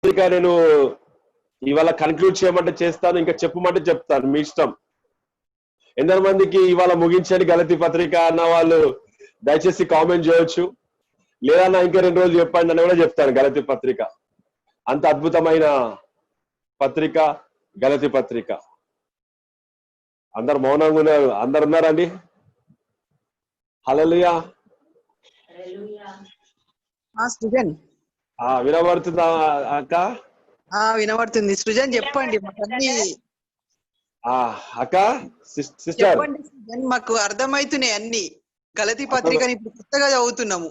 పత్రిక నేను ఇవాళ కన్క్లూడ్ చేయమంటే చేస్తాను, ఇంకా చెప్పమంటే చెప్తాను, మీ ఇష్టం. ఎందరి మందికి ఇవాళ ముగించండి గలతీ పత్రిక అన్న వాళ్ళు దయచేసి కామెంట్ చేయొచ్చు. లేదా ఇంకా 2 రోజులు చెప్పండి అని కూడా చెప్తాను. గలతీ పత్రిక అంత అద్భుతమైన పత్రిక గలతీ పత్రిక. అందరు మౌనంగా ఉన్నారు. అందరు ఉన్నారండి? హల్లెలూయా. వినబడుతుందా అక్క? వినబడుతుంది. సృజన్ చెప్పండి. అక్క సిస్టర్ మాకు అర్థమవుతున్నాయి అన్ని. గలతీ పత్రికని ఇప్పుడు కొత్తగా చదువుతున్నాము.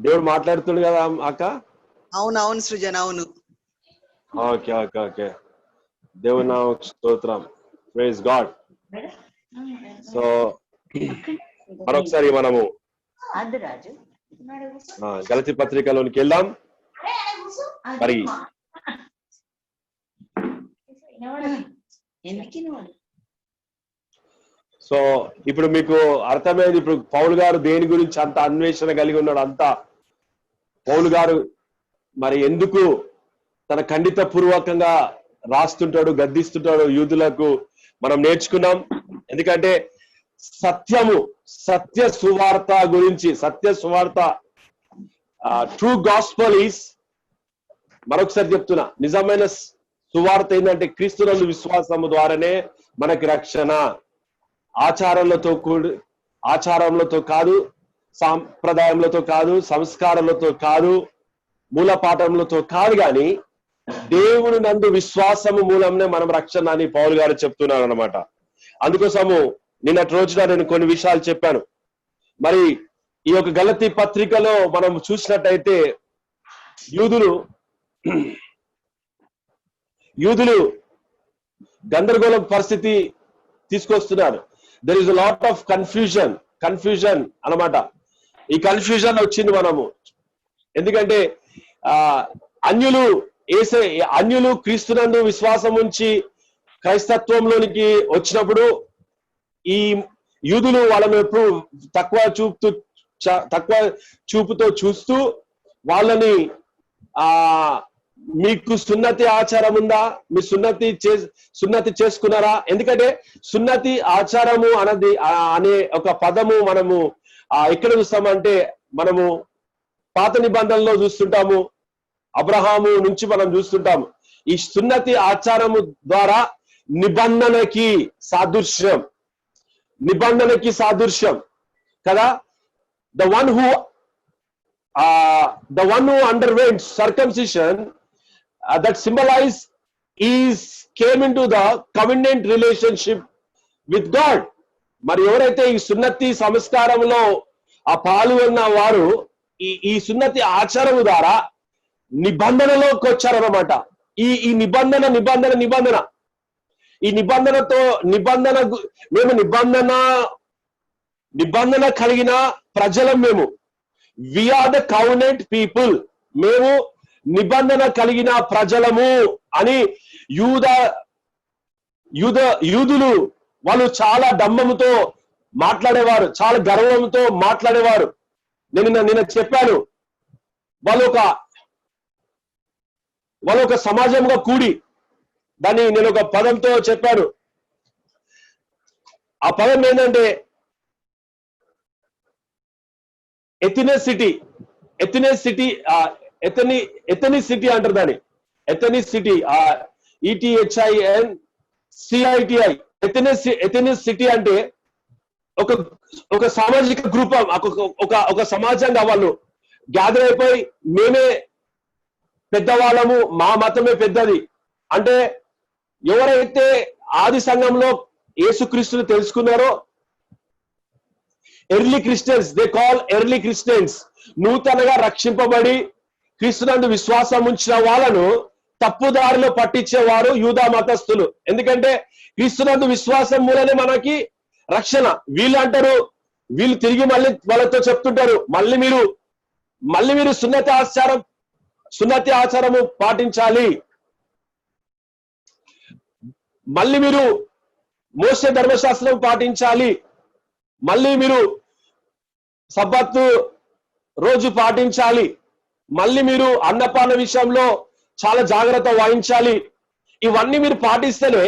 దేవుడు మాట్లాడుతుండు కదా అక్క? అవునవును సృజన్, అవును. Okay okay okay. దేవుని నామమునకు స్తోత్రం. Praise God. సో మరొకసారి మనము గలతీ పత్రికలోనికి వెళ్దాం. మరి సో ఇప్పుడు మీకు అర్థమైంది. ఇప్పుడు పౌలు గారు దేని గురించి అంత అన్వేషణ కలిగి ఉన్నాడు. అంతా పౌలు గారు మరి ఎందుకు తన ఖండిత పూర్వకంగా రాస్తుంటాడు, గద్దిస్తుంటాడు యూదులకు మనం నేర్చుకున్నాం. ఎందుకంటే సత్యము, సత్య సువార్త గురించి, సత్య సువార్త, ట్రూ గాస్పల్ ఈస్, మరొకసారి చెప్తున్నా, నిజమైన సువార్త ఏంటంటే క్రీస్తునందు విశ్వాసము ద్వారానే మనకి రక్షణ. ఆచారంలతో కాదు, సాంప్రదాయంలతో కాదు, సంస్కారాలతో కాదు, మూల పాఠములతో కాదు, కానీ దేవుని నందు విశ్వాసము మూలంనే మనం రక్షణ అని పౌలు గారు చెప్తున్నారు అనమాట. అందుకోసము నిన్నటి రోజున నేను కొన్ని విషయాలు చెప్పాను. మరి ఈ యొక్క గలతీ పత్రికలో మనం చూసినట్టయితే యూదులు గందరగోళం పరిస్థితి తీసుకొస్తున్నారు. There is a lot of confusion అన్నమాట. ఈ కన్ఫ్యూజన్ వచ్చింది మనము. ఎందుకంటే అన్యులు క్రీస్తునందు విశ్వాసం ఉంచి క్రైస్తత్వంలోనికి వచ్చినప్పుడు ఈ యూదులు వాళ్ళను ఎప్పుడు తక్కువ చూపుతో చూస్తూ వాళ్ళని మీకు సున్నతి ఆచారం ఉందా, మీ సున్నతి చేసుకున్నారా? ఎందుకంటే సున్నతి ఆచారము అనే ఒక పదము మనము ఎక్కడ చూస్తామంటే మనము పాత నిబంధనలో చూస్తుంటాము. అబ్రహాము నుంచి మనం చూస్తుంటాము. ఈ సున్నతి ఆచారము ద్వారా నిబంధనకి సాదృశ్యం కదా. The one who underwent circumcision that symbolize came into the covenant relationship with God. మరి ఎవరైతే ఈ సున్నతి సంస్కారంలో పాల్గొన్న వారు ఈ సున్నతి ఆచారము ద్వారా నిబంధనలోకి వచ్చారన్నమాట. ఈ నిబంధన ఈ నిబంధనతో మేము నిబంధన కలిగిన ప్రజలం. మేము we are the covenant people, మేము నిబంధన కలిగిన ప్రజలము అని యూదులు వాళ్ళు చాలా డంబముతో మాట్లాడేవారు, చాలా గర్వంతో మాట్లాడేవారు. నిన్న చెప్పాను, వాళ్ళు ఒక సమాజంగా కూడి, దాన్ని నేను ఒక పదంతో చెప్పాను. ఆ పదం ఏంటంటే ఎథనిసిటీ అంటారు దాన్ని. Ethnicity, ETHINCITI. ఎథనిసిటీ అంటే ఒక సామాజిక గ్రూప్, ఒక సమాజంగా వాళ్ళు గ్యాదర్ అయిపోయి మేమే పెద్దవాళ్ళము, మా మతమే పెద్దది అంటే, ఎవరైతే ఆది సంఘంలో యేసుక్రీస్తుని తెలుసుకున్నారో early Christians, they call early Christians, నూతనగా రక్షింపబడి క్రీస్తునందు విశ్వాసం ఉంచిన వాళ్ళను తప్పుదారిలో పట్టించేవారు యూదా మతస్థులు. ఎందుకంటే క్రీస్తునందు విశ్వాసం మూలనే మనకి రక్షణ. వీళ్ళు తిరిగి మళ్ళీ వాళ్ళతో చెప్తుంటారు, మళ్ళీ మీరు సున్నతి ఆచారము పాటించాలి, మళ్ళీ మీరు మోసే ధర్మశాస్త్రం పాటించాలి, మళ్ళీ మీరు సబ్బతు రోజు పాటించాలి. మళ్ళీ మీరు అన్నపాన విషయంలో చాలా జాగ్రత్త వహించాలి. ఇవన్నీ మీరు పాటిస్తేనే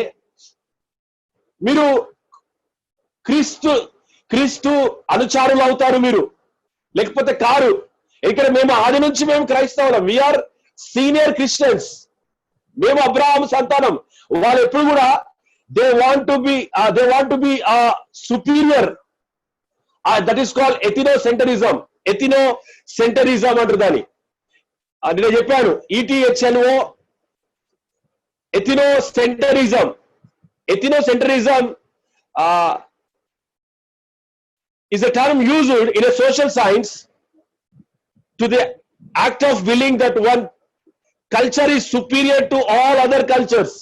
మీరు క్రీస్తు అనుచారులు అవుతారు మీరు, లేకపోతే కారు. ఇక్కడ మేము ఆది నుంచి మేము క్రైస్తవులం, వీఆర్ సీనియర్ క్రిస్టియన్స్, మేము అబ్రహాము సంతానం. వాళ్ళు ఎప్పుడు కూడా they want to be superior. That is called ethnocentrism. Ethnocentrism అంటారు దాన్ని. నేను చెప్పాను ETHNO, ఎథినోసెంటరిజం. ఎథినోసెంటరిజం is a term used in a social science to the act of willing that one culture is superior to all other cultures.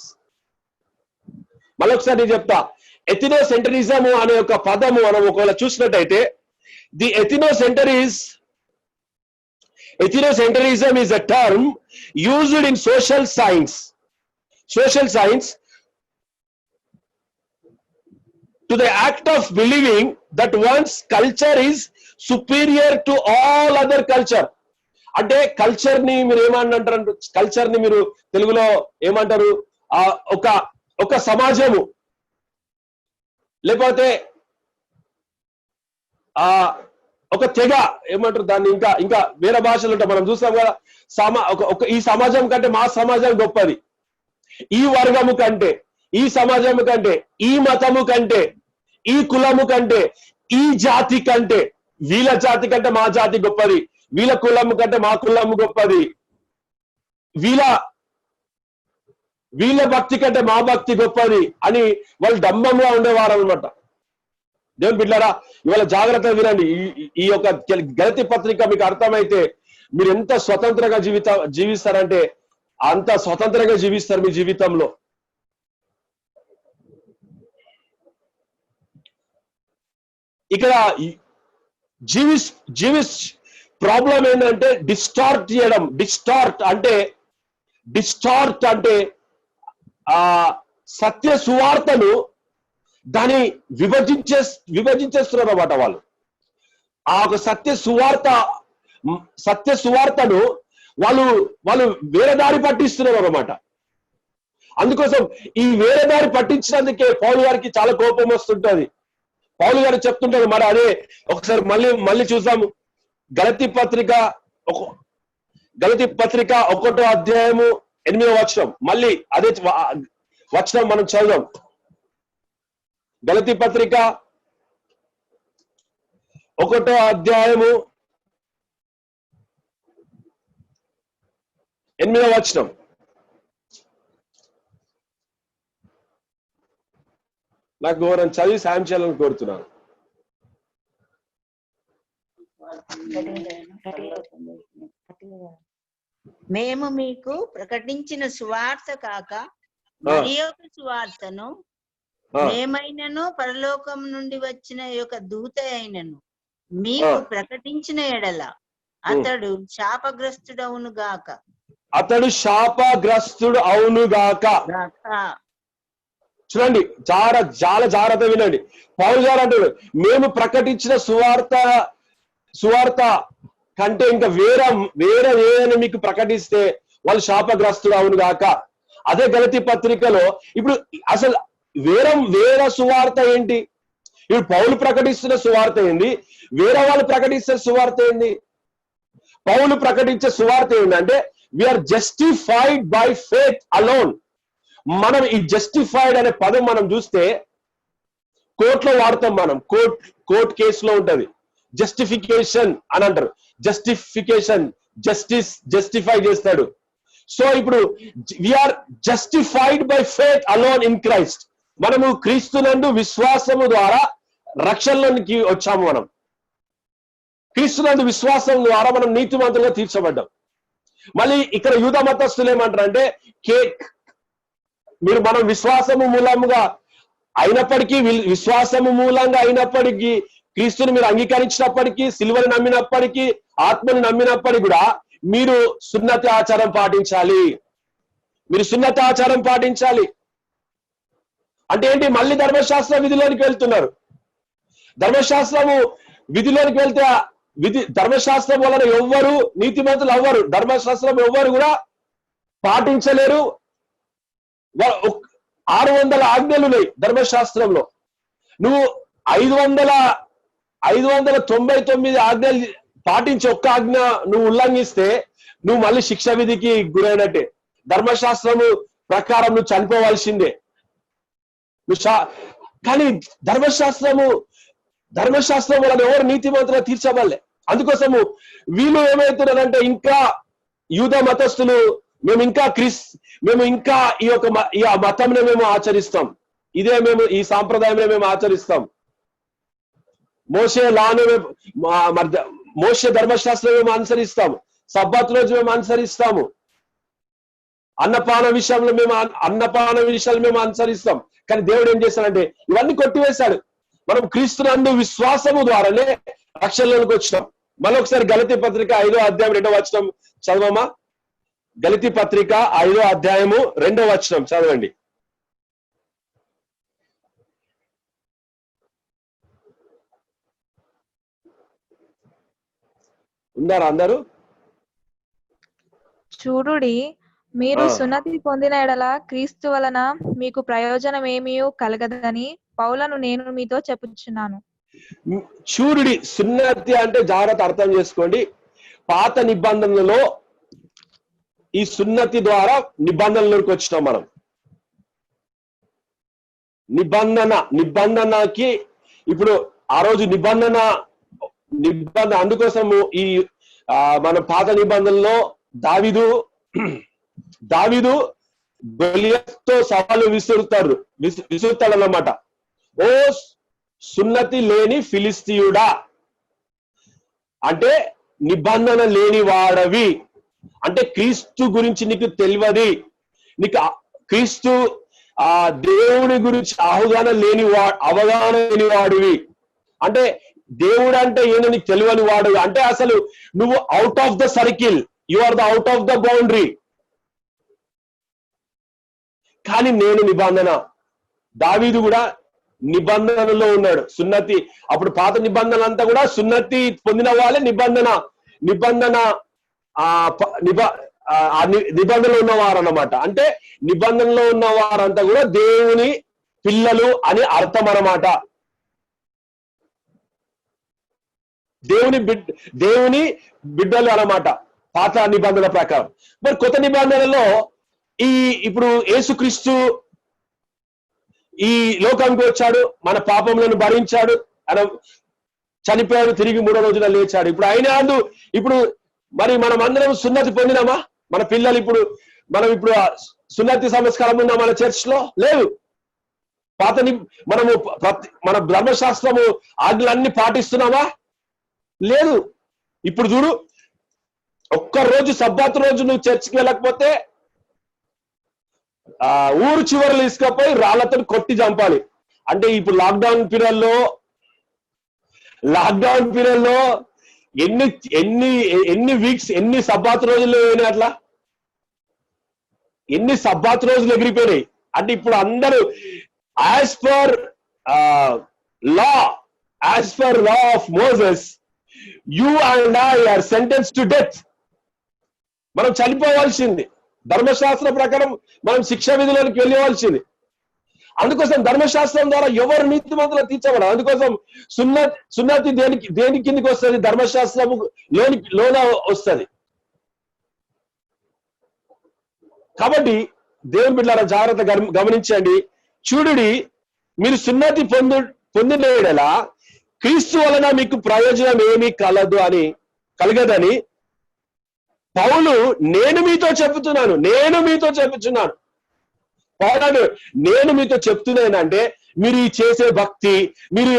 మళ్ళొకసారి నేను చెప్తా, ఎథినోసెంటరిజం అనే ఒక పదము మనం ఒకవేళ చూసినట్టయితే, the ఎథినోసెంటరిజం is a term used in social science to the act of believing that one's culture is superior to all other culture. అంటే కల్చర్ ని మీరు ఏమంటారు? కల్చర్ ని మీరు తెలుగులో ఏమంటారు? ఒక సమాజము, లేకపోతే ఒక తెగ ఏమంటారు దాన్ని? ఇంకా వేరే భాషలు ఉంటాయి, మనం చూస్తాం కదా. ఈ సమాజం కంటే మా సమాజం గొప్పది, ఈ వర్గము కంటే, ఈ సమాజము కంటే, ఈ మతము కంటే, ఈ కులము కంటే, ఈ జాతి కంటే, వీళ్ళ జాతి కంటే మా జాతి గొప్పది, వీళ్ళ కులము కంటే మా కులము గొప్పది, వీళ్ళ భక్తి కంటే మా భక్తి గొప్పది అని వాళ్ళు డంబంగా ఉండేవారు అనమాట. దేవుని బిడ్డలారా, ఇవాళ జాగ్రత్తగా వినండి. ఈ యొక్క గలతీ పత్రిక మీకు అర్థమైతే మీరు ఎంత స్వతంత్రంగా జీవిస్తారంటే అంత స్వతంత్రంగా జీవిస్తారు మీ జీవితంలో. ఇక్కడ జీవిస్ ప్రాబ్లం ఏంటంటే డిస్టార్ట్ చేయడం. డిస్టార్ట్ అంటే సత్య సువార్తను దాన్ని విభజించేస్తున్నారు అన్నమాట వాళ్ళు. ఆ ఒక సత్య సువార్తను వాళ్ళు వేరే దారి పట్టిస్తున్నారు అన్నమాట. అందుకోసం ఈ వేరే దారి పట్టించినందుకే పౌలు గారికి చాలా కోపం వస్తుంటది. పౌలు గారు చెప్తుంటారు. మరి అదే ఒకసారి మళ్ళీ చూద్దాము. గలతీ పత్రిక 1వ అధ్యాయము 8వ వచనం. మళ్ళీ అదే వచనం మనం చదువుదాం. గలతీ పత్రిక 1వ అధ్యాయము 8వ వచనం. నాకు ఎవరైనా చదివి సాయం చేయాలని కోరుతున్నాను. మేము మీకు ప్రకటించిన సువార్త కాక మరి ఒక సువార్తను మేమైనను పరలోకం నుండి వచ్చిన యొక్క దూత అయినను మీకు ప్రకటించిన ఎడల అతడు శాపగ్రస్తుడవును గాక. చూడండి, చాలా జాగ్రత్త వినండి. పౌలు గారు అంటాడు, మేము ప్రకటించిన సువార్త కంటే ఇంకా వేరే మీకు ప్రకటిస్తే వాళ్ళు శాపగ్రస్తుడు అవును గాక. అదే గలతీ పత్రికలో ఇప్పుడు అసలు వేరే సువార్త ఏంటి? ఇప్పుడు పౌలు ప్రకటిస్తున్న సువార్త ఏంది, వేరే వాళ్ళు ప్రకటిస్తున్న సువార్త ఏంది? పౌలు ప్రకటించే సువార్త ఏంటంటే we are justified by faith alone. మనం ఈ జస్టిఫైడ్ అనే పదం మనం చూస్తే కోర్టులో వాడతాం. మనం కోర్ట్ కేసులో ఉంటది జస్టిఫికేషన్ అని అంటారు. జస్టిఫికేషన్, జస్టిఫై చేస్తాడు. సో ఇప్పుడు we are justified by faith alone in Christ. మనము క్రీస్తునందు విశ్వాసము ద్వారా రక్షణలోనికి వచ్చాము. మనం క్రీస్తునందు విశ్వాసం ద్వారా మనం నీతిమంతులుగా తీర్చబడ్డాం. మళ్ళీ ఇక్కడ యూద మతస్థులు ఏమంటారంటే మనం విశ్వాసము మూలంగా అయినప్పటికీ క్రీస్తుని మీరు అంగీకరించినప్పటికీ, సిలువను నమ్మినప్పటికీ, ఆత్మను నమ్మినప్పటికీ కూడా మీరు సున్నతి ఆచారం పాటించాలి. అంటే ఏంటి? మళ్ళీ ధర్మశాస్త్ర విధిలోనికి వెళ్తున్నారు. ధర్మశాస్త్రము విధిలోనికి వెళ్తే ధర్మశాస్త్రం వలన ఎవ్వరు నీతిమంతులు అవ్వరు. ధర్మశాస్త్రం ఎవ్వరు కూడా పాటించలేరు. 600 ఆజ్ఞలు ఉన్నాయి ధర్మశాస్త్రంలో. నువ్వు 599 ఆజ్ఞలు పాటించి ఒక్క ఆజ్ఞ నువ్వు ఉల్లంఘిస్తే నువ్వు మళ్ళీ శిక్ష విధికి గురైనట్టే. ధర్మశాస్త్రము ప్రకారం నువ్వు చనిపోవాల్సిందే. కానీ ధర్మశాస్త్రం వలన ఎవరు నీతిమంతులుగా తీర్చబడలే. అందుకోసము వీళ్ళు ఏమవుతున్నారంటే ఇంకా యూద మతస్థులు మేము ఇంకా ఈ మతంలో మేము ఆచరిస్తాం, ఈ సాంప్రదాయంలో మేము ఆచరిస్తాం. మోషే ధర్మశాస్త్రం మేము అనుసరిస్తాము, సబ్బత్ రోజు మేము అనుసరిస్తాము, అన్నపాన విషయాలు మేము అనుసరిస్తాం. కానీ దేవుడు ఏం చేశాడంటే ఇవన్నీ కొట్టివేశాడు. మనం క్రీస్తునందు విశ్వాసము ద్వారానే రక్షణలోకి వచ్చినాం. మరొకసారి గలతీ పత్రిక 5వ అధ్యాయం 2వ వచనం చదవమా. గలతీ పత్రిక 5వ అధ్యాయము 2వ వచనం చదవండి. ఉన్నారా అందరూ? చూడుడి, మీరు సున్నతి పొందిన ఎడల క్రీస్తు వలన మీకు ప్రయోజనం ఏమీ కలగదని పౌలను నేను మీతో చెప్పుచున్నాను. చూడుడి, సున్నతి అంటే జాగ్రత్త అర్థం చేసుకోండి. పాత నిబంధనలలో ఈ సున్నతి ద్వారా నిబంధనలోకి వచ్చినాం మనం. నిబంధనకి ఇప్పుడు ఆ రోజు నిబంధన అందుకోసము ఈ మన పాత నిబంధనలో దావీదు గొలియతుతో సవాలు విసురుతాడన్నమాట. ఓ సున్నతి లేని ఫిలిస్తీయుడా, అంటే నిబంధన లేని వాడవి, అంటే క్రీస్తు గురించి నీకు తెలియదు, నీకు క్రీస్తు దేవుని గురించి అవగాహన లేని వాడివి, అంటే దేవుడు అంటే ఏంటో నీకు తెలియని వాడు, అంటే అసలు నువ్వు out of the circle, you are the out of the boundary. కానీ నేను దావీదు కూడా నిబంధనలో ఉన్నాడు. సున్నతి అప్పుడు పాత నిబంధన అంతా కూడా సున్నతి పొందిన వాళ్ళే నిబంధనలో ఉన్నవారు అన్నమాట. అంటే నిబంధనలో ఉన్న వారంతా కూడా దేవుని పిల్లలు అని అర్థం అన్నమాట. దేవుని బిడ్డలు అన్నమాట పాత నిబంధన ప్రకారం. మరి కొత్త నిబంధనలో ఇప్పుడు యేసుక్రీస్తు ఈ లోకానికి వచ్చాడు, మన పాపములను భరించాడు, ఆయన చనిపోయాడు, తిరిగి 3వ రోజున లేచాడు. ఇప్పుడు మరి మనం అందరం సున్నతి పొందినామా? మన పిల్లలు మనం సున్నతి సంస్కారం ఉందా మన చర్చ్ లో? లేదు. మన ధర్మశాస్త్రము ఆజ్ఞలన్నీ పాటిస్తున్నామా? లేదు. ఇప్పుడు చూడు, ఒక్కరోజు సబ్బాత్ రోజు నువ్వు చర్చికి వెళ్ళకపోతే ఊరు చివరలు తీసుకపోయి రాళ్లతో కొట్టి చంపాలి. అంటే ఇప్పుడు లాక్డౌన్ పీరియడ్ లో ఎన్ని వీక్స్, ఎన్ని సబ్బాత్ రోజులు అయినాయి, అట్లా ఎన్ని సబ్బాత్ రోజులు ఎగిరిపోయినాయి. అంటే ఇప్పుడు అందరూ as per law of Moses, you and I are sentence to death. మనం చనిపోవాల్సింది. ధర్మశాస్త్రం ప్రకారం మనం శిక్షా విధులకు వెళ్ళవలసింది. అందుకోసం ధర్మశాస్త్రం ద్వారా ఎవరు నీతిమంతులు తీర్చబడ. అందుకోసం సున్నతి దేని కిందికి వస్తుంది? ధర్మశాస్త్రము లోన వస్తుంది. కాబట్టి దేవుని బిడ్డలారా జాగ్రత్త గమనించండి. చూడుడి, మీరు సున్నతి పొందిన యెడల క్రీస్తు వలన మీకు ప్రయోజనం ఏమీ కలగదని పౌలు నేను మీతో చెప్తున్నాను. పౌలు నేను మీతో చెప్తున్నానంటే, మీరు ఈ చేసే భక్తి, మీరు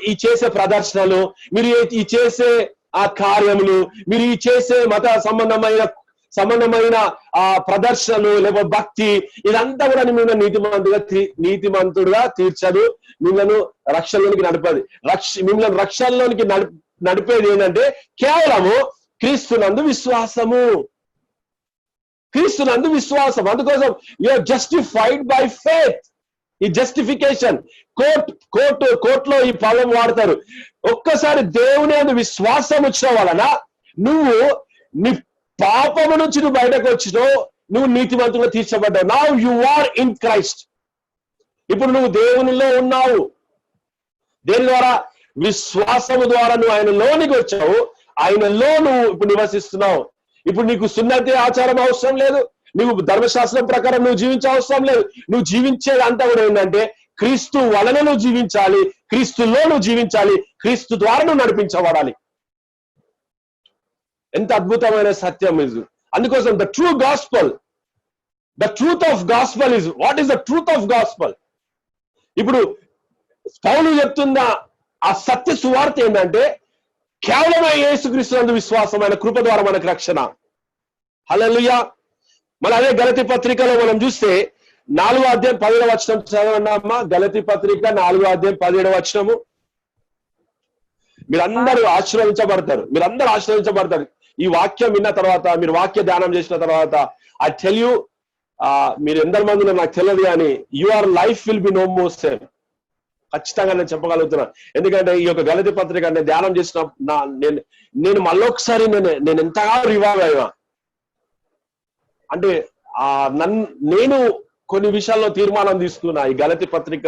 ఈ చేసే ప్రదర్శనలు, మీరు ఈ చేసే ఆ కార్యములు, మీరు ఈ చేసే మత సంబంధమైన ఆ ప్రదర్శనలు లేకపోతే భక్తి, ఇదంతా కూడా మిమ్మల్ని నీతిమంతుడుగా తీర్చదు, మిమ్మల్ని రక్షణలోనికి నడపదు. మిమ్మల్ని రక్షణలోనికి నడిపేది ఏంటంటే కేవలము క్రీస్తునందు విశ్వాసము. అందుకోసం you are justified by faith ఈ జస్టిఫికేషన్ కోర్టులో ఈ పదం వాడతారు. ఒక్కసారి దేవుని యందు విశ్వాసం వచ్చిన వలన నువ్వు నీ పాపము నుంచి నువ్వు బయటకు వచ్చినావు, నువ్వు నీతిమంతులుగా తీర్చబడ్డావు. Now you are in Christ. ఇప్పుడు నువ్వు దేవునిలో ఉన్నావు. దేని ద్వారా? విశ్వాసము ద్వారా నువ్వు ఆయన లోనికి వచ్చావు. ఆయనలో నువ్వు ఇప్పుడు నివసిస్తున్నావు. ఇప్పుడు నీకు సున్నతి ఆచారం అవసరం లేదు, నువ్వు ధర్మశాస్త్రం ప్రకారం నువ్వు జీవించే అవసరం లేదు. నువ్వు జీవించేది అంతా కూడా ఏంటంటే క్రీస్తు వలన నువ్వు జీవించాలి, క్రీస్తులో నువ్వు జీవించాలి, క్రీస్తు ద్వారా నువ్వు నడిపించబడాలి. ఎంత అద్భుతమైన సత్యం ఇది. అందుకోసం the true gospel, the truth of gospel is what is the truth of gospel. ఇప్పుడు పౌలు చెప్తున్న ఆ సత్య సువార్త ఏంటంటే కేవలం యేసుక్రీస్తునందు విశ్వాసమైన కృప ద్వారా మనకు రక్షణ. హల్లెలూయా. మన అదే గలతీ పత్రికలో మనం చూస్తే 4వ అధ్యాయం 17వ వచనం చదవన్నామా. గలతీ పత్రిక 4వ అధ్యాయం 17వ వచనము. మీరందరూ ఆశీర్వదించబడతారు. ఈ వాక్యం విన్న తర్వాత, మీరు వాక్య ధ్యానం చేసిన తర్వాత, ఐ టెల్ యూ, మీరు ఎందరి మంది నాకు తెలియదు కానీ your life will be no more same. ఖచ్చితంగా నేను చెప్పగలుగుతున్నాను. ఎందుకంటే ఈ యొక్క గలతీ పత్రిక నేను ధ్యానం చేసిన నేను మళ్ళొకసారి నేను ఎంతగా రివాల్వ్ అయ్యా అంటే నేను కొన్ని విషయాల్లో తీర్మానం తీసుకున్నా ఈ గలతీ పత్రిక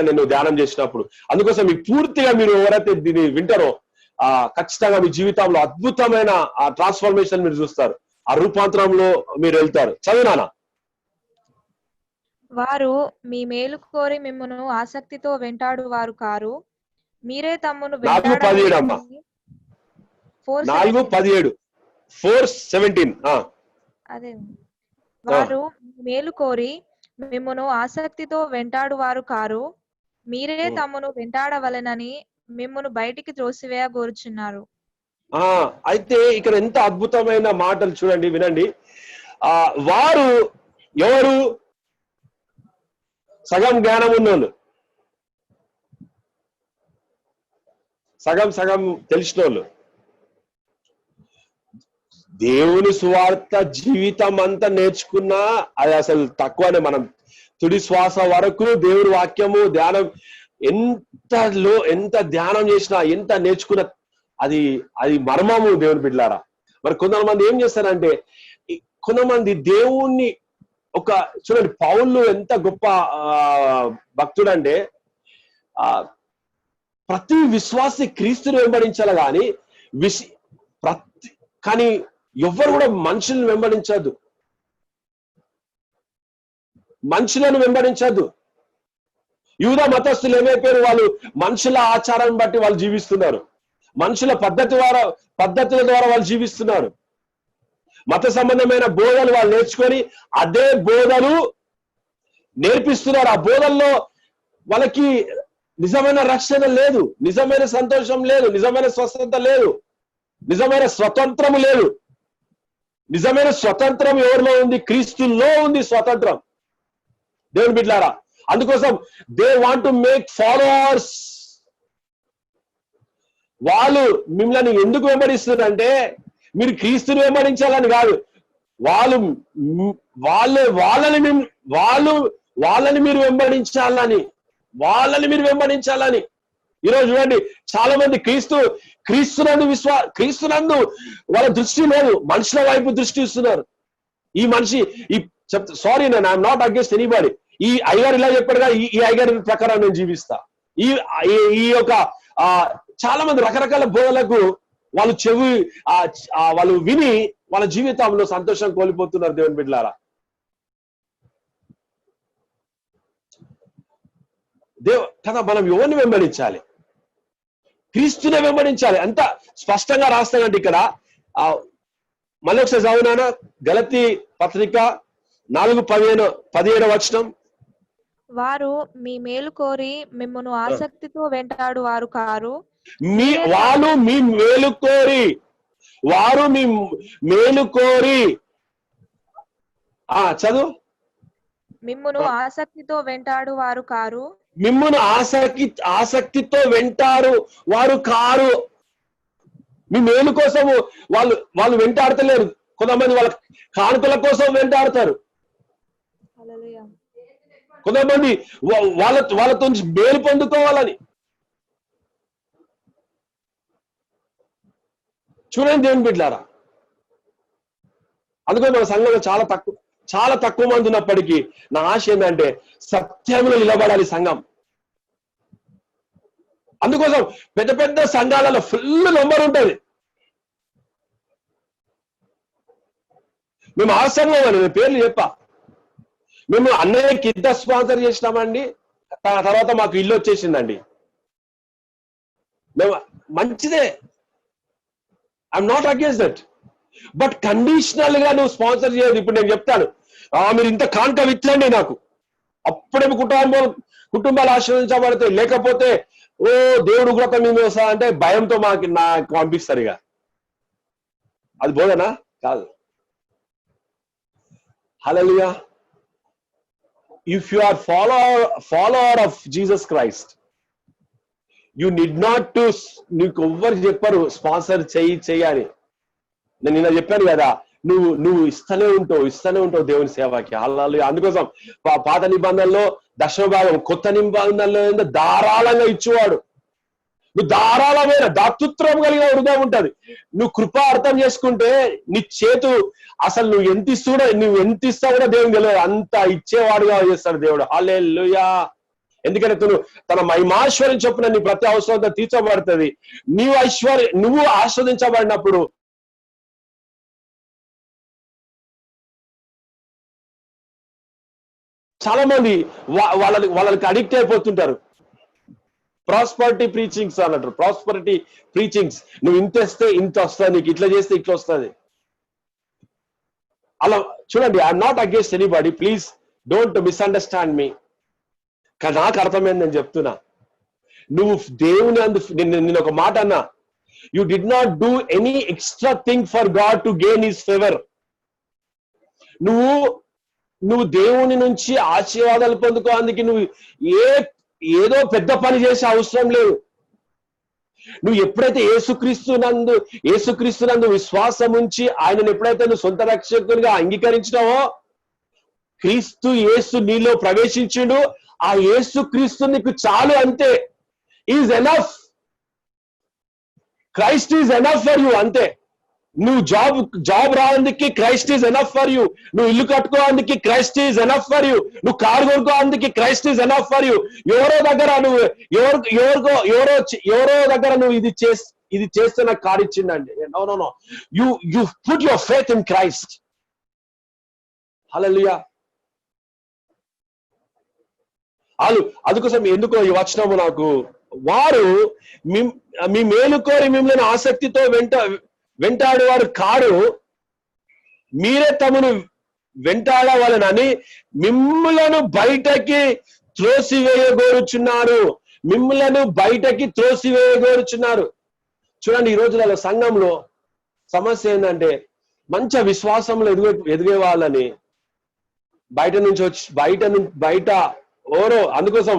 నేను ధ్యానం చేసినప్పుడు. అందుకోసం మీ పూర్తిగా మీరు ఎవరైతే దీన్ని వింటారో ఖచ్చితంగా మీ జీవితంలో అద్భుతమైన ఆ ట్రాన్స్ఫర్మేషన్ మీరు చూస్తారు, ఆ రూపాంతరంలో మీరు వెళ్తారు. చదువునానా. వారు మీ మేలు కోరి మిమ్మును ఆసక్తితో వెంటాడు వారు కారు, మీరే తమ్మును 4:17 అదే వారు మేలు కోరి మిమ్మును ఆసక్తితో వెంటాడు వారు కారు, మీరే తమ్మును వెంటాడవలెనని మిమ్మును బయటికి త్రోసివేయగోరుచున్నారు. అయితే ఇక్కడ ఎంత అద్భుతమైన మాటలు చూడండి, వినండి. వారు ఎవరు? సగం జ్ఞానం ఉన్నోళ్ళు, సగం తెలిసిన వాళ్ళు. దేవుని సువార్త జీవితం అంతా నేర్చుకున్నా అది అసలు తక్కువనే. మనం తుడి శ్వాస వరకు దేవుని వాక్యము ధ్యానం ఎంత ధ్యానం చేసినా, ఎంత నేర్చుకున్నా అది మర్మము దేవుని బిడ్డలారా. మరి కొంతమంది ఏం చేస్తారంటే, కొంతమంది దేవుణ్ణి చూడండి, పౌలు ఎంత గొప్ప భక్తుడు అంటే ప్రతి విశ్వాసి క్రీస్తుని వెంబడించాలి కానీ ఎవ్వరు కూడా మనుషులను వెంబడించద్దు. యూదా మతస్థులు ఏమైపోయారు? వాళ్ళు మనుషుల ఆచారం బట్టి వాళ్ళు జీవిస్తున్నారు, మనుషుల పద్ధతుల ద్వారా వాళ్ళు జీవిస్తున్నారు. మత సంబంధమైన బోధలు వాళ్ళు నేర్చుకొని అదే బోధలు నేర్పిస్తున్నారు. ఆ బోధల్లో వాళ్ళకి నిజమైన రక్షణ లేదు, నిజమైన సంతోషం లేదు, నిజమైన స్వస్థత లేదు, నిజమైన స్వతంత్రము లేదు. నిజమైన స్వతంత్రం ఎవరిలో ఉంది? క్రీస్తుల్లో ఉంది స్వతంత్రం, దేవుని బిడ్డలారా. అందుకోసం they want to make followers. వాళ్ళు మిమ్మల్ని ఎందుకు వెంబడిస్తున్నారంటే మీరు క్రీస్తుని వెంబడించాలని కాదు, వాళ్ళని మీరు వెంబడించాలని. ఈరోజు చూడండి, చాలా మంది క్రీస్తునందు వాళ్ళ దృష్టి లేదు, మనుషుల వైపు దృష్టి ఇస్తున్నారు. ఈ మనిషి సారీ, నేను ఐఎమ్ నాట్ అగేన్స్ట్ ఎనీబడి. ఈ అయ్యగారు ఇలా చెప్పాడుగా, ఈ అయ్యగారి ప్రకారం నేను జీవిస్తా. ఈ యొక్క చాలా మంది రకరకాల బోధలకు వాళ్ళు విని వాళ్ళ జీవితంలో సంతోషం కోల్పోతున్నారు. దేవుని బిడ్డలారా, కదా మనం ఎవరిని వెంబడించాలి? క్రీస్తునే వెంబడించాలి. అంత స్పష్టంగా రాస్తానంటే ఇక్కడ మళ్ళీ ఒకసారి చదువునానా. గలతీ పత్రిక 4:17 వచనం. వారు మీ మేలు కోరి మిమ్మును ఆసక్తితో వెంటాడు వారు కారు, వారు మీ మేలు కోరి చదువు. మిమ్మును ఆసక్తితో వెంటాడు వారు కారు, మిమ్మును ఆసక్తితో వెంటారు వారు కారు. మీ మేలు కోసము వాళ్ళు వెంటాడతలేరు. కొంతమంది వాళ్ళ కానుకల కోసం వెంటాడతారు, కొంతమంది వాళ్ళతో మేలు పొందుకోవాలని. చూడండి దేవుని బిడ్డలారా, అందుకని మన సంఘంలో చాలా తక్కువ మంది ఉన్నప్పటికీ నా ఆశ ఏంటంటే సత్యంలో నిలబడాలి సంఘం. అందుకోసం పెద్ద పెద్ద సంఘాలలో ఫుల్ నెంబర్ ఉంటుంది. మేము ఆ సంఘం అని నేను పేర్లు చెప్పా, మేము అన్నయ్యకి ఇంత స్పాన్సర్ చేసినామండి, తర్వాత మాకు ఇల్లు వచ్చేసిందండి. మేము మంచిదే, I'm not against that, but conditional గా నువ్వు స్పాన్సర్ చేయదు. ఇప్పుడు నేను చెప్తాను, మీరు ఇంత కానుక ఇచ్చండి నాకు, అప్పుడే కుటుంబాలు ఆశ్రయించబడతాయి, లేకపోతే ఓ దేవుడు ఉగ్రత మీద వస్తా అంటే భయంతో నాకు పంపిస్తారు. ఇక అది బోధనా కాదు. Hallelujah. If you are follower of Jesus Christ, you need not to, నీకు ఎవ్వరు చెప్పరు స్పాన్సర్ చెయ్యాలి. నేను నిన్న చెప్పాను కదా, నువ్వు ఇస్తూనే ఉంటావు దేవుని సేవకి. హల్లెలూయా. అందుకోసం పాత నిబంధనలో దశమ భాగం, కొత్త నిబంధనలో ధారాళంగా ఇచ్చేవాడు. నువ్వు ధారాళమైన దాతృత్వం కలిగిన హృదయం ఉంటది. నువ్వు కృప అర్థం చేసుకుంటే నీ చేతు అసలు నువ్వు ఎంత ఇస్తావు కూడా దేవుని తెలియదు, అంత ఇచ్చేవాడుగా చేస్తాడు దేవుడు. హల్లెలూయా. ఎందుకంటే తన మహిమాశ్వర్యం చొప్పున నీ ప్రతి అవసరం తీర్చబడుతుంది. నువ్వు ఆస్వాదించబడినప్పుడు చాలా మంది వాళ్ళకి అడిక్ట్ అయిపోతుంటారు. ప్రాస్పరిటీ ప్రీచింగ్స్ అన్నట్టు, ప్రాస్పరిటీ ప్రీచింగ్స్. నువ్వు ఇంత ఇస్తే ఇంత వస్తుంది, నీకు ఇట్లా చేస్తే ఇట్లా వస్తుంది. అలా చూడండి, I'm not against anybody, please don't misunderstand మీ. నాకు అర్థమైంది నేను చెప్తున్నా. నువ్వు దేవుని నేను ఒక మాట అన్నా, you did not do any extra thing for God to gain his favour. నువ్వు దేవుని నుంచి ఆశీర్వాదాలు పొందుకోవడానికి నువ్వు ఏదో పెద్ద పని చేసే అవసరం లేదు. నువ్వు ఎప్పుడైతే యేసుక్రీస్తునందు విశ్వాసం ఉంచి ఆయనను ఎప్పుడైతే నువ్వు సొంత రక్షకునిగా అంగీకరించినావో, క్రీస్తు యేసు నీలో ప్రవేశించిండు. ఆ యేసుక్రీస్తు నీకు చాలు, అంతే. Is enough. Christ is enough for you, అంతే. నువ్వు జాబ్ రావడానికి Christ is enough for you. నువ్వు ఇల్లు కట్టుకోవడానికి Christ is enough for you. నువ్వు కారు కొనుక్కోవడానికి Christ is enough for you. ఎవరో దగ్గర నువ్వు ఇది చేస్తే నాకు కారు ఇచ్చిందండి. No, you put your faith in Christ. Hallelujah. అందుకోసం ఎందుకో ఈ వచనము నాకు, వారు మీ మేలు కోరి మిమ్మల్ని ఆసక్తితో వెంటాడేవారు కారు, మీరే తమను వెంటాడవాలని మిమ్ములను బయటకి త్రోసివేయగోరుచున్నారు. చూడండి, ఈ రోజులలో సంఘంలో సమస్య ఏంటంటే, మంచి విశ్వాసంలో ఎదిగే వాళ్ళని బయట ఓరో అందుకోసం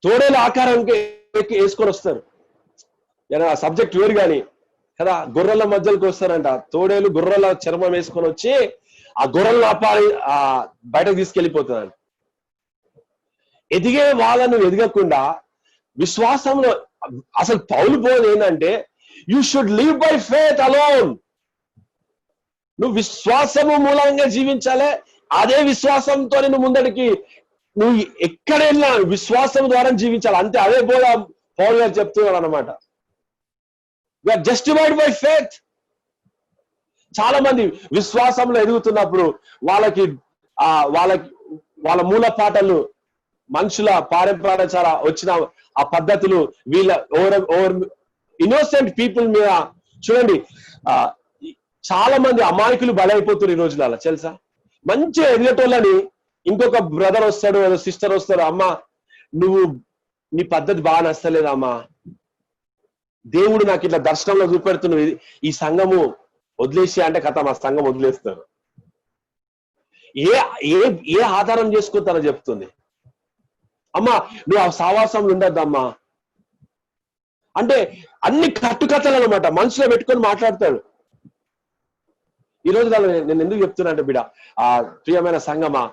తోడేల ఆకారానికి వేసుకొని వస్తారు. సబ్జెక్ట్ వేరు కానీ కదా, గొర్రెల మధ్యలోకి వస్తారంట. తోడేలు గొర్రెల చర్మం వేసుకొని వచ్చి ఆ గొర్రెలను బయటకు తీసుకెళ్లిపోతుందంట. ఎదిగే వాళ్ళను ఎదగకుండా విశ్వాసంలో అసలు పౌలు బోధ ఏంటంటే, you should live by faith alone. నువ్వు విశ్వాసము మూలంగా జీవించాలి. అదే విశ్వాసంతో నువ్వు ముందడికి నువ్వు ఎక్కడైనా విశ్వాసం ద్వారా జీవించాలి, అంతే. అదే బోధ పౌలు గారు చెప్తున్నాడు అన్నమాట. We are justified by faith. చాలా మంది విశ్వాసంలో ఎదుగుతున్నప్పుడు వాళ్ళ మూల పాటలు, మనుషుల పారంపర్యాచార వచ్చిన ఆ పద్ధతులు, వీళ్ళ ఓవర్ ఇన్నోసెంట్ పీపుల్ మీద చూడండి, చాలా మంది అమాయకులు బలైపోతున్నారు ఈ రోజులలో తెలుసా. మంచిగా ఎదిగేటోళ్ళని ఇంకొక బ్రదర్ వస్తాడు, ఏదో సిస్టర్ వస్తాడు, అమ్మా నీ పద్ధతి బాగా నచ్చలేదమ్మా, దేవుడు నాకు ఇట్లా దర్శనంలో చూపెడుతున్నది, ఈ సంఘము వదిలేసి అంటే కథ మా సంఘం వదిలేస్తారు. ఏ ఆధారం చేసుకుంటారో చెప్తుంది. అమ్మా నువ్వు ఆ సావాసంలో ఉండద్దమ్మా అంటే అన్ని కట్టుకథలు అనమాట, మనసులో పెట్టుకొని మాట్లాడతాడు. ఈ రోజు నేను ఎందుకు చెప్తున్నా అంటే బిడ్డ, ప్రియమైన సంఘమా,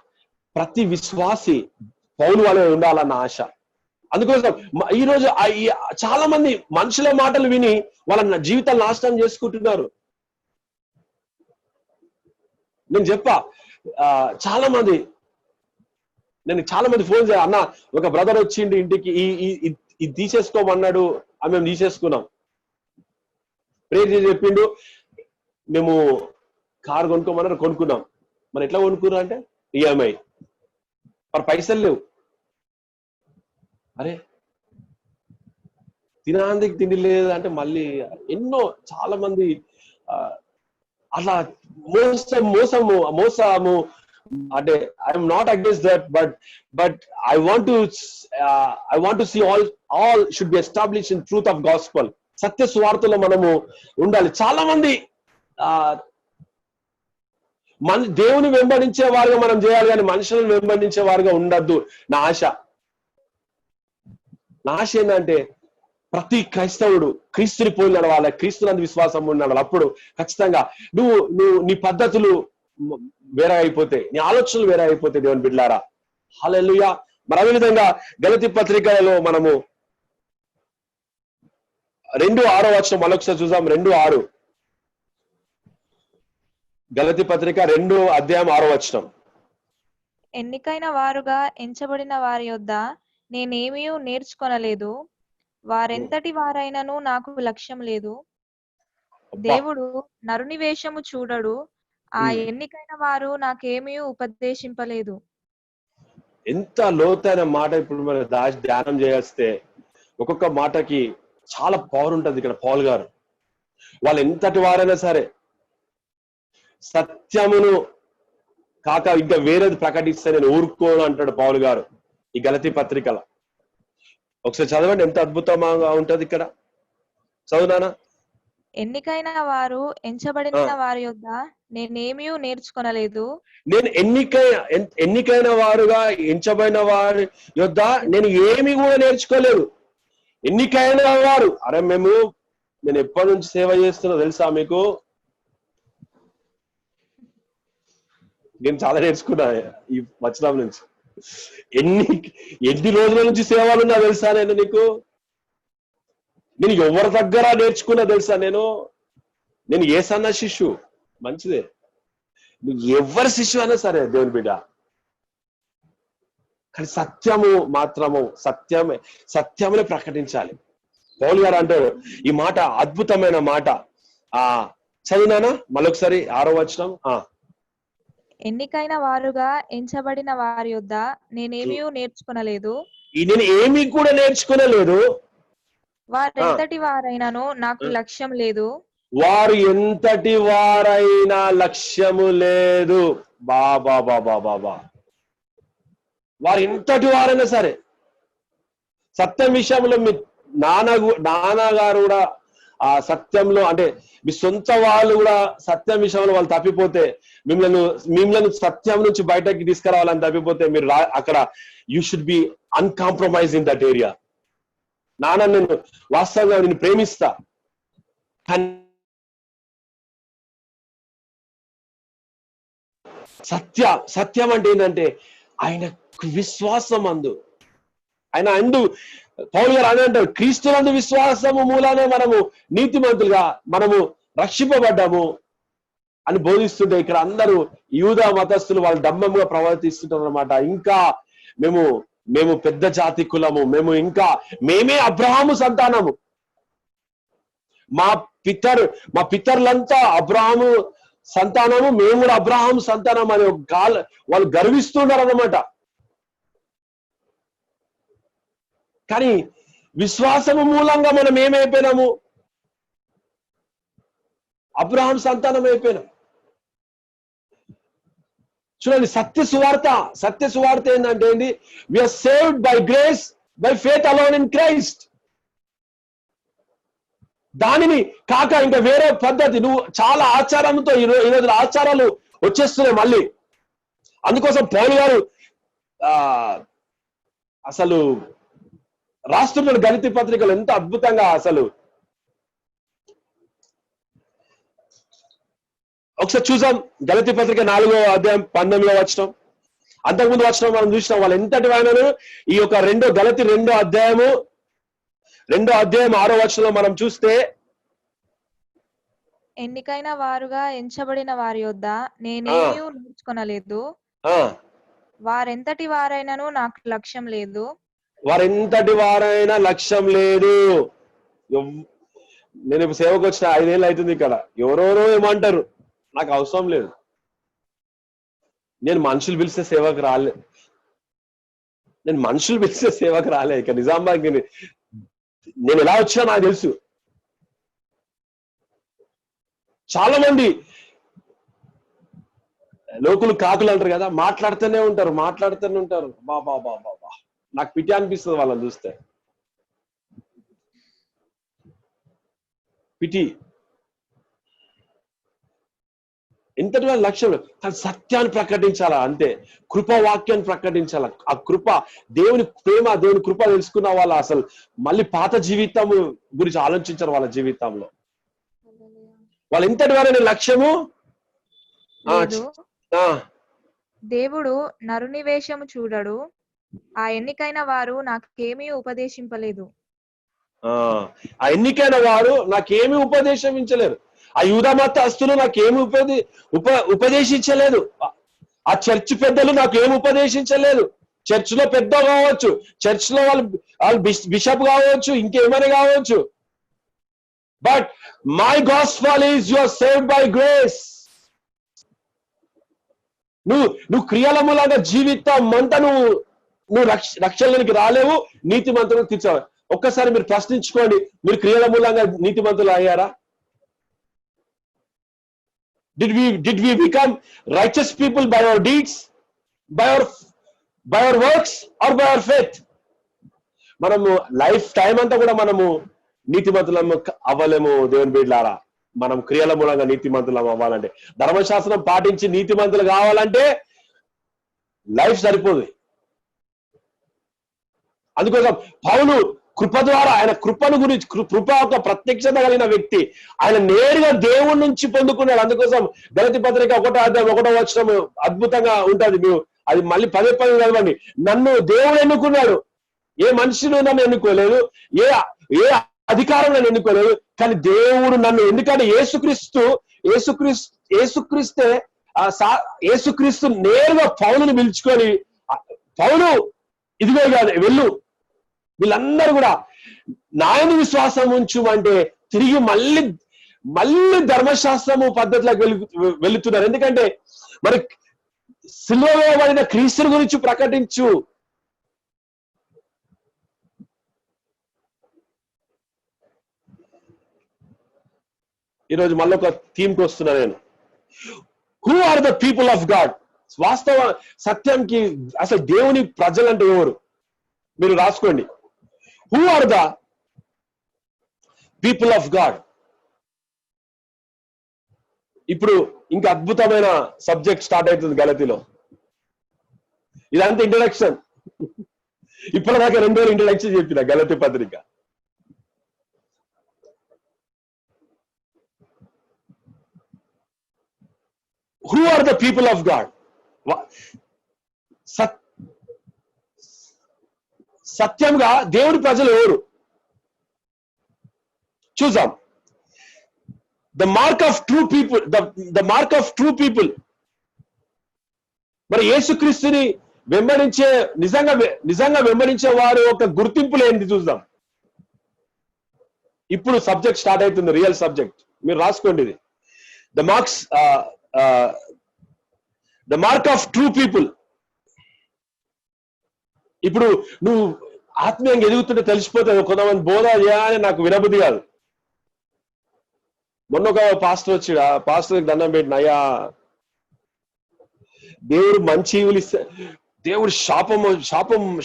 ప్రతి విశ్వాసి పౌలు వలె ఉండాలన్న ఆశ. అందుకోసం ఈరోజు చాలా మంది మనుషుల మాటలు విని వాళ్ళ జీవితాలు నాశనం చేసుకుంటున్నారు. నేను చెప్పా, చాలా మంది ఫోన్ చేయ, అన్న ఒక బ్రదర్ వచ్చిండి ఇంటికి, ఇది తీసేసుకోమన్నాడు, మేము తీసేసుకున్నాం. ప్రేర్ చేసి చెప్పిండు, మేము కారు కొనుక్కోమన్నారు, కొనుక్కున్నాం. మరి ఎట్లా కొనుక్కున్నా అంటే ఈఎంఐ, మరి పైసలు లేవు. అరే తినాందుకు తిండి లేదు అంటే మళ్ళీ ఎన్నో చాలా మంది అట్లా మోసము అంటే I'm not against that, but I want to see all should be establish in truth of gospel. సత్య సువార్తలో మనము ఉండాలి. చాలా మంది దేవుని వెంబడించే వారుగా మనం చేయాలి, కానీ మనుషులను వెంబడించే వారుగా ఉండద్దు. నా ఆశ ఏంటంటే ప్రతి క్రైస్తవుడు క్రీస్తుని పోలి నడవాలి, క్రీస్తునందు విశ్వాసం నడవాలి. అప్పుడు ఖచ్చితంగా నువ్వు నీ పద్ధతులు వేరే అయిపోతాయి, నీ ఆలోచనలు వేరే అయిపోతాయి. దేవుని బిడ్డలారా, హల్లెలూయా. మరి అదే విధంగా గలతీ పత్రికలో మనము 2:6 మరొకసారి చూద్దాం. 2:6 గలతీ పత్రిక 2:6. ఎన్నికైన వారుగా ఎంచబడిన వారి యొద్ద నేనేమీ నేర్చుకొనలేదు, వారెంతటి వారైనను నాకు లక్ష్యం లేదు. దేవుడు నరుని వేషము చూడడు, ఆ ఎన్నికైన వారు నాకేమీ ఉపదేశింపలేదు. ఎంత లోతైన మాట. ఇప్పుడు మనం ధ్యానం చేస్తే ఒక్కొక్క మాటకి చాలా పవర్ ఉంటుంది. ఇక్కడ పౌలు గారు వాళ్ళు ఎంతటి వారైనా సరే సత్యమును కాక ఇంకా వేరేది ప్రకటిస్తే నేను ఊరుకోను అంటాడు పౌలు గారు ఈ గలతీ పత్రికలో. ఒకసారి చదవండి, ఎంత అద్భుతంగా ఉంటది ఇక్కడ. చదువునానా. ఎన్నికైన వారు ఎంచబడిన వారి యొద్ద నేనేమీ నేర్చుకొనలేదు. నేను ఎన్నికైన వారుగా ఎంచబడిన వారి యొద్ద నేను ఏమి కూడా నేర్చుకోలేదు. ఎన్నికైన వారు, అరే నేను ఎప్పటి నుంచి సేవ చేస్తున్నా తెలుసా మీకు? నేను చాలా నేర్చుకున్నా ఈ వచనం నుంచి. ఎన్ని రోజుల నుంచి సేవలు ఉన్నా తెలుసా నీకు? నేను ఎవరి దగ్గర నేర్చుకున్నా తెలుసా? నేను ఏసన్న శిష్యు, మంచిదే. నువ్వు ఎవరి శిష్యు అయినా సరే దేవుని బిడ్డ, కానీ సత్యము మాత్రము సత్యమునే ప్రకటించాలి. పౌలు గారు అంటారు ఈ మాట, అద్భుతమైన మాట. చదివినానా మళ్ళొకసారి 6వ వచనం. ఎన్నికైన వారుగా ఎంచబడిన వారి యొద్ద నేనేమీ నేర్చుకొనలేదు, నేను ఏమీ కూడా నేర్చుకోలేదు, వారెంతటి వారైనను నాకు లక్ష్యం లేదు. వారు ఎంతటి వారైనా లక్ష్యము లేదు. బాబా వారు ఎంతటి వారైనా సరే సత్యం విషయంలో మీ నాన్నగారు కూడా ఆ సత్యంలో, అంటే మీ సొంత వాళ్ళు కూడా సత్యం విషయంలో వాళ్ళు తప్పిపోతే, మిమ్మల్ని సత్యం నుంచి బయటకి తీసుకురావాలని తప్పిపోతే మీరు అక్కడ you should be uncompromise in that area. నాన్న నేను వాస్తవంగా నేను ప్రేమిస్తా, కానీ సత్యం అంటే ఏంటంటే ఆయన విశ్వాసం ఆయన పౌలు గారు అని అంటారు, క్రీస్తునందు విశ్వాసము మూలానే మనము నీతిమంతులుగా మనము రక్షింపబడ్డాము అని బోధిస్తుంటే, ఇక్కడ అందరూ యూదా మతస్థులు వాళ్ళు డంబంగా ప్రవర్తిస్తుంటారు అనమాట. ఇంకా మేము పెద్ద జాతి కులము, మేమే అబ్రహాము సంతానము, మా పితరులంతా అబ్రహాము సంతానము, మేము కూడా అబ్రహాము సంతానం అని వాళ్ళు గర్విస్తున్నారు అన్నమాట. కానీ విశ్వాసము మూలంగా మనం ఏమైపోయినాము? అబ్రహాం సంతానం అయిపోయినాం. చూడండి, సత్య సువార్త ఏంటంటే ఏంటి? We are saved by grace by faith alone in Christ. దానిని కాక ఇంకా వేరే పద్ధతి, నువ్వు చాలా ఆచారంతో ఈ రోజు ఆచారాలు వచ్చేస్తున్నాయి మళ్ళీ. అందుకోసం పౌలు గారు అసలు రాష్ట్రంలో గలతీ పత్రికలు ఎంత అద్భుతంగా అసలు ఒకసారి చూసాం. గలతీ పత్రిక 4వ అధ్యాయం 19వ వచనం. అంతకుముందు వచ్చిన మనం చూసినాం వాళ్ళు ఎంతటి వాయనను. ఈ యొక్క గలతి 2వ అధ్యాయం 6వ వచనంలో మనం చూస్తే, ఎన్నికైన వారుగా ఎంచబడిన వారి యొద్ద నేనేమీ నేర్చుకొనలేదు, వారెంతటి వారైనను నాకు లక్ష్యం లేదు. వారెంతటి వారైనా లక్ష్యం లేదు. నేను ఇప్పుడు సేవకు వచ్చిన 5 ఏళ్ళు అవుతుంది. ఇక్కడ ఎవరెవరో ఏమంటారు, నాకు అవసరం లేదు. నేను మనుషులు పిలిస్తే సేవకు రాలే. ఇక నిజామాబాద్ నేను ఎలా వచ్చినా నాకు తెలుసు. చాలా మంది లోకులు కాకులు అంటారు కదా, మాట్లాడుతూనే ఉంటారు. బాబా నాకు పిటి అనిపిస్తుంది వాళ్ళని చూస్తే. పిటి ఎంతటి వాళ్ళ లక్ష్యం సత్యాన్ని ప్రకటించాలా, అంతే. కృపవాక్యాన్ని ప్రకటించాలా. ఆ కృప, దేవుని ప్రేమ, దేవుని కృప తెలుసుకున్న వాళ్ళ అసలు మళ్ళీ పాత జీవితం గురించి ఆలోచించారు. వాళ్ళ జీవితంలో వాళ్ళు ఎంతటి వారైన లక్ష్యము లేదు. దేవుడు నరుని వేషము చూడడు, ఆ ఎన్నికైన వారు నాకేమీ ఉపదేశింపలేదు. ఆ ఎన్నికైన వారు నాకేమీ ఉపదేశించలేరు. ఆ యూదా మతస్థులు నాకేమి ఉపదేశించలేదు. ఆ చర్చ్ పెద్దలు నాకేమి ఉపదేశించలేదు. చర్చ్ లో పెద్ద కావచ్చు, చర్చ్ లో వాళ్ళు బిషప్ కావచ్చు, ఇంకేమైనా కావచ్చు. But my gospel is you are saved by grace. నువ్వు క్రియల మూలంగా జీవితం అంతా నువ్వు రక్షణలోనికి రాలేవు, నీతి మంతులకు తీర్చావు. ఒక్కసారి మీరు ప్రశ్నించుకోండి, మీరు క్రియల మూలంగా నీతి మంతులు అయ్యారా? Did we become righteous people by our deeds, by our works, or by our faith? మనము లైఫ్ టైం అంతా కూడా మనము నీతిమంతులం అవ్వలేము. దేవుని బిడ్డలారా, మనం క్రియల మూలంగా నీతిమంతులం అవ్వాలంటే, ధర్మశాస్త్రం పాటించి నీతిమంతులు కావాలంటే లైఫ్ సరిపోదు. అందుకోసం పౌలు కృప ద్వారా, ఆయన కృపను గురించి, కృప ఒక ప్రత్యక్షత కలిగిన వ్యక్తి, ఆయన నేరుగా దేవుడి నుంచి పొందుకున్నాడు. అందుకోసం గలతీ పత్రిక 1వ అధ్యాయం 1వ వచనం అద్భుతంగా ఉంటుంది. మీరు అది మళ్ళీ పదే చదవండి. నన్ను దేవుడు ఎన్నుకున్నాడు, ఏ మనిషిని నన్ను ఎన్నుకోలేదు, ఏ అధికారం నన్ను ఎన్నుకోలేదు, కానీ దేవుడు నన్ను, ఎందుకంటే యేసుక్రీస్తు నేరుగా పౌలుని పిలుచుకొని, పౌలు ఇదిగో వెళ్ళు, వీళ్ళందరూ కూడా నాయన విశ్వాసం ఉంచు అంటే తిరిగి మళ్ళీ ధర్మశాస్త్రము పద్ధతిలోకి వెళుతున్నారు. ఎందుకంటే మరి సిలువ వేయబడిన క్రీస్తుని గురించి ప్రకటించు. ఈరోజు మళ్ళీ ఒక థీమ్కి వస్తున్నా నేను. Who are the people of God? వాస్తవ సత్యంకి అసలు దేవుని ప్రజలంటే ఎవరు? మీరు రాసుకోండి. Who are the people of God? ఇప్పుడు ఇంకా అద్భుతమైన సబ్జెక్ట్ స్టార్ట్ అవుతుంది గలతీలో. ఇదంతా ఇంట్రడక్షన్. ఇప్పటిదాకా 2 రోజులు ఇంట్రడక్షన్ చెప్పిన గలతీ పత్రిక. Who are the people of God? సత్యంగా దేవుడి ప్రజలు ఎవరు చూద్దాం. The mark of true people. మరి యేసుక్రీస్తుని వెంబడించే, నిజంగా వెంబడించే వారు ఒక గుర్తింపులు ఏంటి చూద్దాం. ఇప్పుడు సబ్జెక్ట్ స్టార్ట్ అవుతుంది, రియల్ సబ్జెక్ట్. మీరు రాసుకోండి ఇది. The mark of true people. ఇప్పుడు నువ్వు ఆత్మీయంగా ఎదుగుతుంటే తెలిసిపోతుంది. కొంతమంది బోధ చేయాలని నాకు వినబుద్ధి కాదు. మొన్న ఒక పాస్టర్ వచ్చిడు, ఆ పాస్టర్కి దండం పెట్టిన, అయ్యా దేవుడు మంచి ఇస్తే, దేవుడు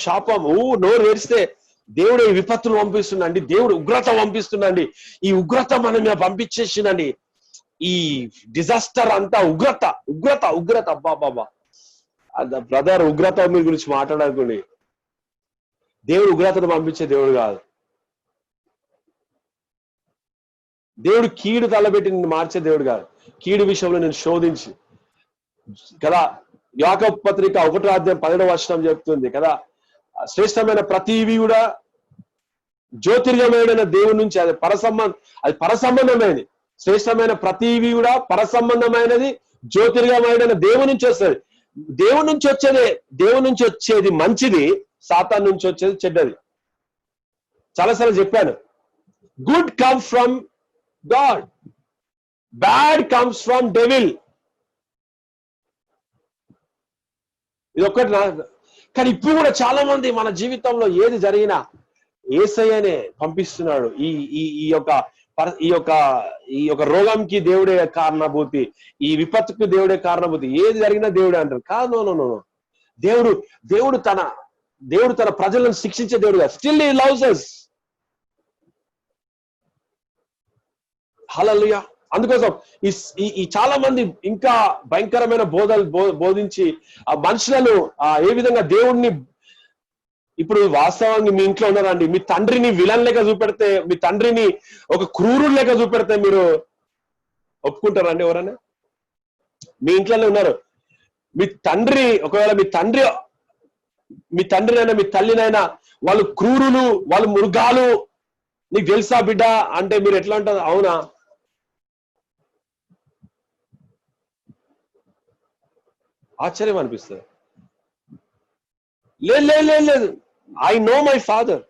శాపం నోరు వేస్తే దేవుడు ఈ విపత్తులు పంపిస్తుండండి, దేవుడు ఉగ్రత పంపిస్తుండండి, ఈ ఉగ్రత మనం మీద పంపించేసిందండి, ఈ డిజాస్టర్ అంతా ఉగ్రత అబ్బాబాబా. బ్రదర్, ఉగ్రత మీ గురించి మాట్లాడకండి. దేవుడు ఉగ్రతను పంపించే దేవుడు కాదు. దేవుడు కీడు తలబెట్టి నిన్ను మార్చే దేవుడు కాదు. కీడు విషయంలో నేను శోధించి కదా, యాకోబు పత్రిక 1:12 చెప్తుంది కదా, శ్రేష్టమైన ప్రతివి కూడా జ్యోతిర్గమైన దేవుడి నుంచి, అది పరసంబంధమైనది. శ్రేష్టమైన ప్రతివి కూడా పరసంబంధమైనది, జ్యోతిర్గమైన దేవుడి నుంచి వస్తుంది. దేవుడి నుంచి వచ్చేది మంచిది, సాతాన్ నుంచి వచ్చేది చెడ్డది. చాలాసార్లు చెప్పాను, good comes from God, bad comes from devil. ఇది ఒక్కటి. కానీ ఇప్పుడు కూడా చాలా మంది మన జీవితంలో ఏది జరిగినా యేసయ్యనే పంపిస్తున్నాడు. ఈ యొక్క రోగంకి దేవుడే కారణభూతి, ఈ విపత్తుకు దేవుడే కారణభూతి, ఏది జరిగినా దేవుడే అంటారు. కాదు, నో. దేవుడు తన ప్రజలను శిక్షించే దేవుడుగా, స్టిల్ హి లవ్స్ us. హల్లెలూయా. అందుకోసం ఈ చాలా మంది ఇంకా భయంకరమైన బోధలు బోధించి ఆ మనుషులను ఏ విధంగా దేవుడిని, ఇప్పుడు వాస్తవాన్ని మీ ఇంట్లో ఉన్నారండి, మీ తండ్రిని విలన్ లెక్క చూపెడితే, మీ తండ్రిని ఒక క్రూరుడు లెక్క చూపెడితే మీరు ఒప్పుకుంటారండి ఎవరైనా? మీ ఇంట్లోనే ఉన్నారు, మీ తండ్రి, ఒకవేళ మీ తండ్రినైనా మీ తల్లినైనా వాళ్ళు క్రూరులు, వాళ్ళు మృగాలు, నీకు తెలుసా బిడ్డ అంటే మీరు ఎట్లా అంటారు? అవునా? ఆశ్చర్యం అనిపిస్తుంది. లేదు, ఐ నో మై ఫాదర్.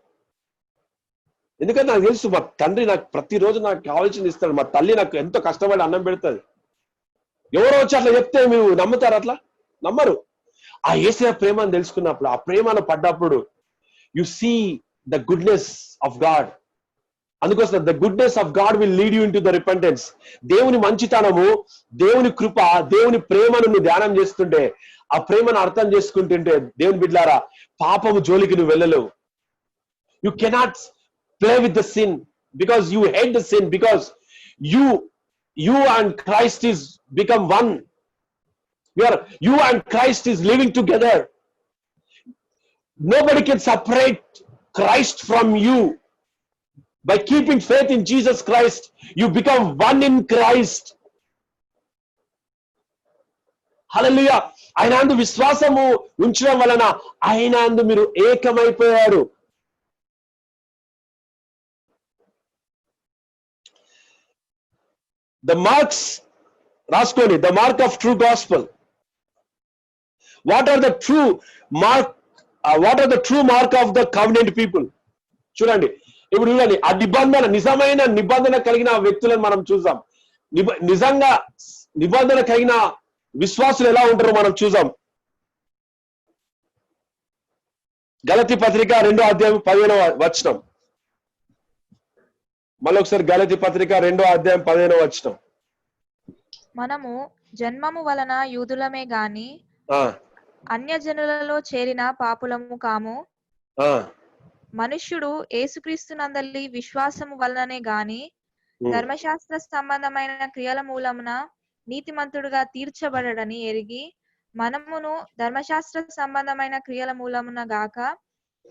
ఎందుకంటే నాకు తెలుసు, మా తండ్రి నాకు ప్రతిరోజు నాకు కావాల్సింది ఇస్తాడు, మా తల్లి నాకు ఎంతో కష్టపడి అన్నం పెడుతుంది. ఎవరో వచ్చి అట్లా చెప్తే మీరు నమ్ముతారు? అట్లా నమ్మరు. ఆ యేసయ్య ప్రేమను తెలుసుకున్నప్పుడు, ఆ ప్రేమను పడ్డప్పుడు you see the goodness of God. అందుకోసం the goodness of God will lead you into the repentance. దేవుని మంచితనము, దేవుని కృప, దేవుని ప్రేమను నువ్వు ధ్యానం చేస్తుంటే, ఆ ప్రేమను అర్థం చేసుకుంటుంటే, దేవుని బిడ్డలారా, పాపము జోలికి నువ్వు వెళ్ళలేవు. You cannot play with the sin because you hate the sin, because you and Christ is become one. You and Christ is living together. Nobody can separate Christ from you. By keeping faith in Jesus Christ, you become one in Christ. Hallelujah. ఆయనందు విశ్వాసము ఉంచడం వలన ఆయనందు మీరు ఏకమైపోయారు. The marks, రాసుకోండి, the mark of true gospel. What are the true mark of the covenant people? చూడండి, ఇప్పుడు చూడండి, ఆ నిబంధన, నిజమైన నిబంధన కలిగిన వ్యక్తులను మనం చూద్దాం. నిజంగా నిబంధన కలిగిన విశ్వాసులు ఎలా ఉంటారో మనం చూద్దాం. గలతీ పత్రిక 2:15 మళ్ళీ ఒకసారి గలతీ పత్రిక 2:15. మనము జన్మము వలన యూదులమే గాని అన్యజనులలో చేరిన పాపులము కాము. మనుష్యుడు యేసుక్రీస్తునందలి విశ్వాసము వలననే గాని ధర్మశాస్త్ర సంబంధమైన క్రియల మూలమున నీతిమంతుడుగా తీర్చబడడని ఎరిగి, మనమును ధర్మశాస్త్ర సంబంధమైన క్రియల మూలమున గాక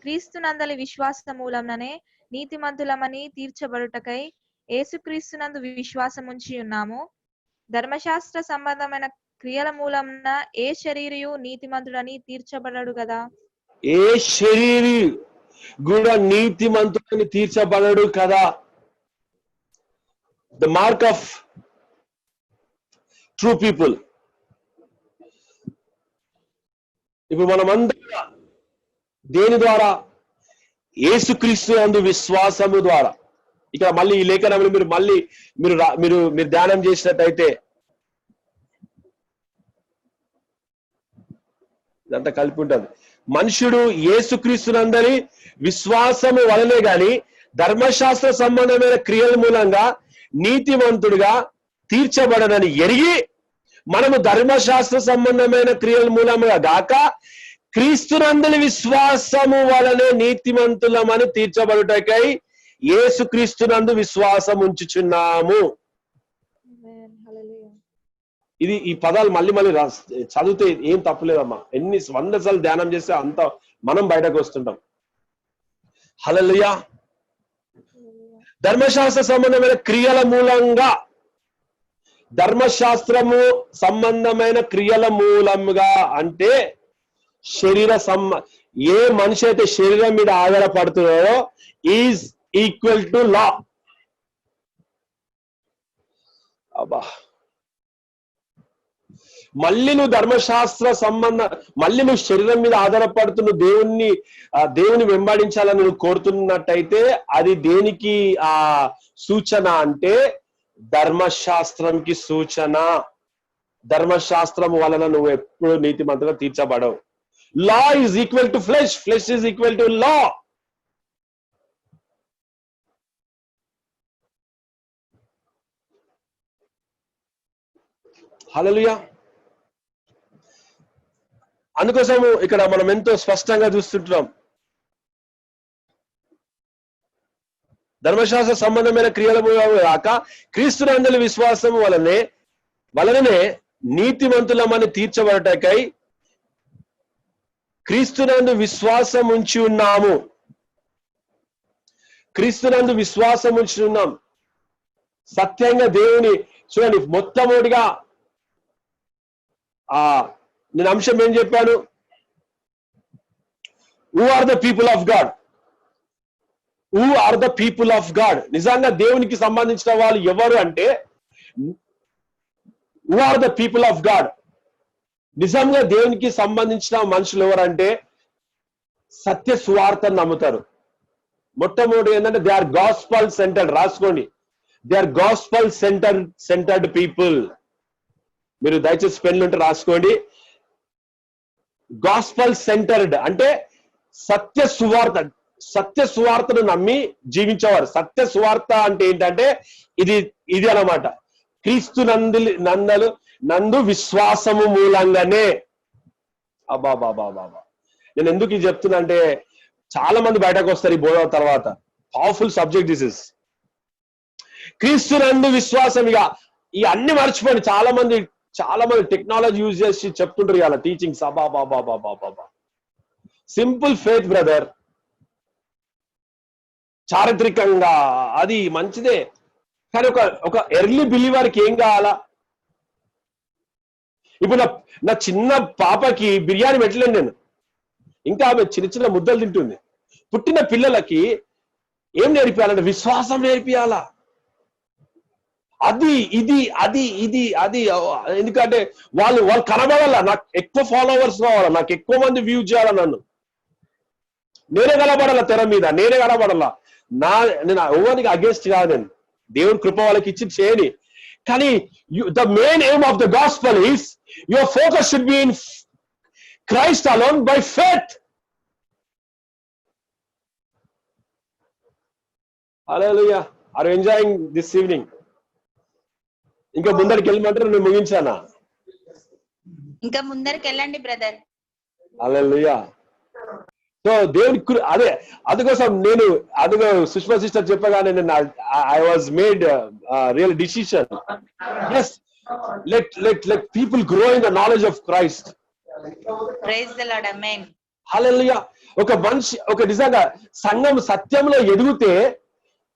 క్రీస్తునందలి విశ్వాస మూలముననే నీతిమంతులమని తీర్చబడుటకై యేసుక్రీస్తునందు విశ్వాసముంచి ఉన్నాము. ధర్మశాస్త్ర సంబంధమైన క్రియల మూలమున ఏ శరీరియు నీతిమంతుడని తీర్చబడడు కదా. ఏ శరీరి కూడా నీతిమంతుడని తీర్చబడడు కదా. The mark of true people. ఇప్పుడు మనమందరం దేని ద్వారా? యేసుక్రీస్తు యందు విశ్వాసము ద్వారా. ఇక్కడ మళ్ళీ ఈ లేఖనములు మీరు ధ్యానం చేసినట్టయితే ఇదంతా కలిపి ఉంటుంది. మనుషుడు యేసుక్రీస్తునందరి విశ్వాసము వలనే గాని ధర్మశాస్త్ర సంబంధమైన క్రియల మూలంగా నీతివంతుడిగా తీర్చబడనని ఎరిగి, మనము ధర్మశాస్త్ర సంబంధమైన క్రియల మూలముగా గాక క్రీస్తునందలి విశ్వాసము వలనే నీతిమంతులమని తీర్చబడుటకై యేసుక్రీస్తునందు విశ్వాసం ఉంచుచున్నాము. ఇది ఈ పదాలు మళ్ళీ చదివితే ఏం తప్పులేదమ్మా. ఎన్ని 100 సార్లు ధ్యానం చేస్తే అంత మనం బయటకు వస్తుంటాం. హల్లెలూయా. ధర్మశాస్త్ర సంబంధమైన క్రియల మూలంగా ధర్మశాస్త్రము సంబంధమైన క్రియల మూలముగా అంటే ఏ మనిషి అయితే శరీరం మీద ఆధారపడుతున్నారో ఈజ్ ఈక్వల్ టు లా. అబ్బా, మళ్ళీ నువ్వు ధర్మశాస్త్ర మళ్ళీ నువ్వు శరీరం మీద ఆధారపడుతున్న దేవుని వెంబడించాలని నువ్వు కోరుతున్నట్టయితే అది దేనికి సూచన అంటే ధర్మశాస్త్రంకి సూచన. ధర్మశాస్త్రం వలన నువ్వు ఎప్పుడు నీతిమంతుగా తీర్చబడవు. Law is equal to flesh, flesh is equal to law. Hallelujah. అందుకోసము ఇక్కడ మనం ఎంతో స్పష్టంగా చూస్తుంటున్నాం, ధర్మశాస్త్ర సంబంధమైన క్రియల కాక క్రీస్తునందలి విశ్వాసం వలననే నీతిమంతులమని తీర్చబడటకై క్రీస్తునందు విశ్వాసం ఉంచి ఉన్నాము. క్రీస్తునందు విశ్వాసం ఉంచి ఉన్నాం. సత్యంగా దేవుని చూడండి, మొట్టమొదటిగా నేను అంశం ఏం చెప్పాను? Who are the people of God, who are the people of God. నిజంగా దేవునికి సంబంధించిన వాళ్ళు ఎవరు అంటే who are the people of God. నిజంగా దేవునికి సంబంధించిన మనుషులు ఎవరంటే సత్య సువార్తను నమ్ముతారు. మొట్టమొదటి ఏంటంటే దే ఆర్ గాస్పల్ సెంటర్డ్. రాసుకోండి, they are gospel centred people. మీరు దయచేసి పెన్లు ఉంటే రాసుకోండి. గాస్పల్ సెంటర్డ్ అంటే సత్య సువార్తను నమ్మి జీవించేవారు. సత్య సువార్త అంటే ఏంటంటే ఇది అన్నమాట. క్రీస్తు నందు విశ్వాసము మూలంగానే. అబాబాబా, నేను ఎందుకు ఇది చెప్తున్నా అంటే చాలా మంది బయటకు వస్తారు ఈ బోధ తర్వాత. Powerful subject this is. క్రీస్తు నందు విశ్వాసం. ఇక ఈ అన్ని మర్చిపోయి చాలా మంది టెక్నాలజీ యూజ్ చేసి చెప్తుంటారు ఇలా టీచింగ్స్. అబాబాబాబాబాబా. సింపుల్ ఫెయిత్ బ్రదర్, చారిత్రికంగా అది మంచిదే, కానీ ఒక ఎర్లీ బిలీవర్కి ఏం కావాలా? ఇప్పుడు నా చిన్న పాపకి బిర్యానీ పెట్టలేను నేను, ఇంకా ఆమె చిన్న చిన్న ముద్దలు తింటుంది. పుట్టిన పిల్లలకి ఏం నేర్పియాలంటే విశ్వాసం నేర్పియాలా. అది ఎందుకంటే వాళ్ళు కనబడాలా, నాకు ఎక్కువ ఫాలోవర్స్ కావాలా, నాకు ఎక్కువ మంది వ్యూ చేయాలా, నన్ను నేనే కనబడాలా, తెర మీద నేనే కనబడాలా. నేను ఎవరికి అగేన్స్ట్ కాదు, నేను దేవుని కృప వాళ్ళకి ఇచ్చి చేయని. కానీ the main aim of the gospel is your focus should be in Christ alone by faith. Hallelujah. Are you enjoying this evening? ఇంకా ముందరికి వెళ్ళమంటారు, నేను ముగించానా? ఇంకా ముందరికి వెళ్ళండి బ్రదర్. హల్లెలూయా. సో దేవుని అందుకోసం నేను సుష్మా సిస్టర్ చెప్పగానే నేను I was made real decision. yes, let people grow in the knowledge of Christ. Praise the Lord. Amen. హల్లెలూయా. ఒక మనిషి నిజంగా సంఘం సత్యంలో ఎదిగితే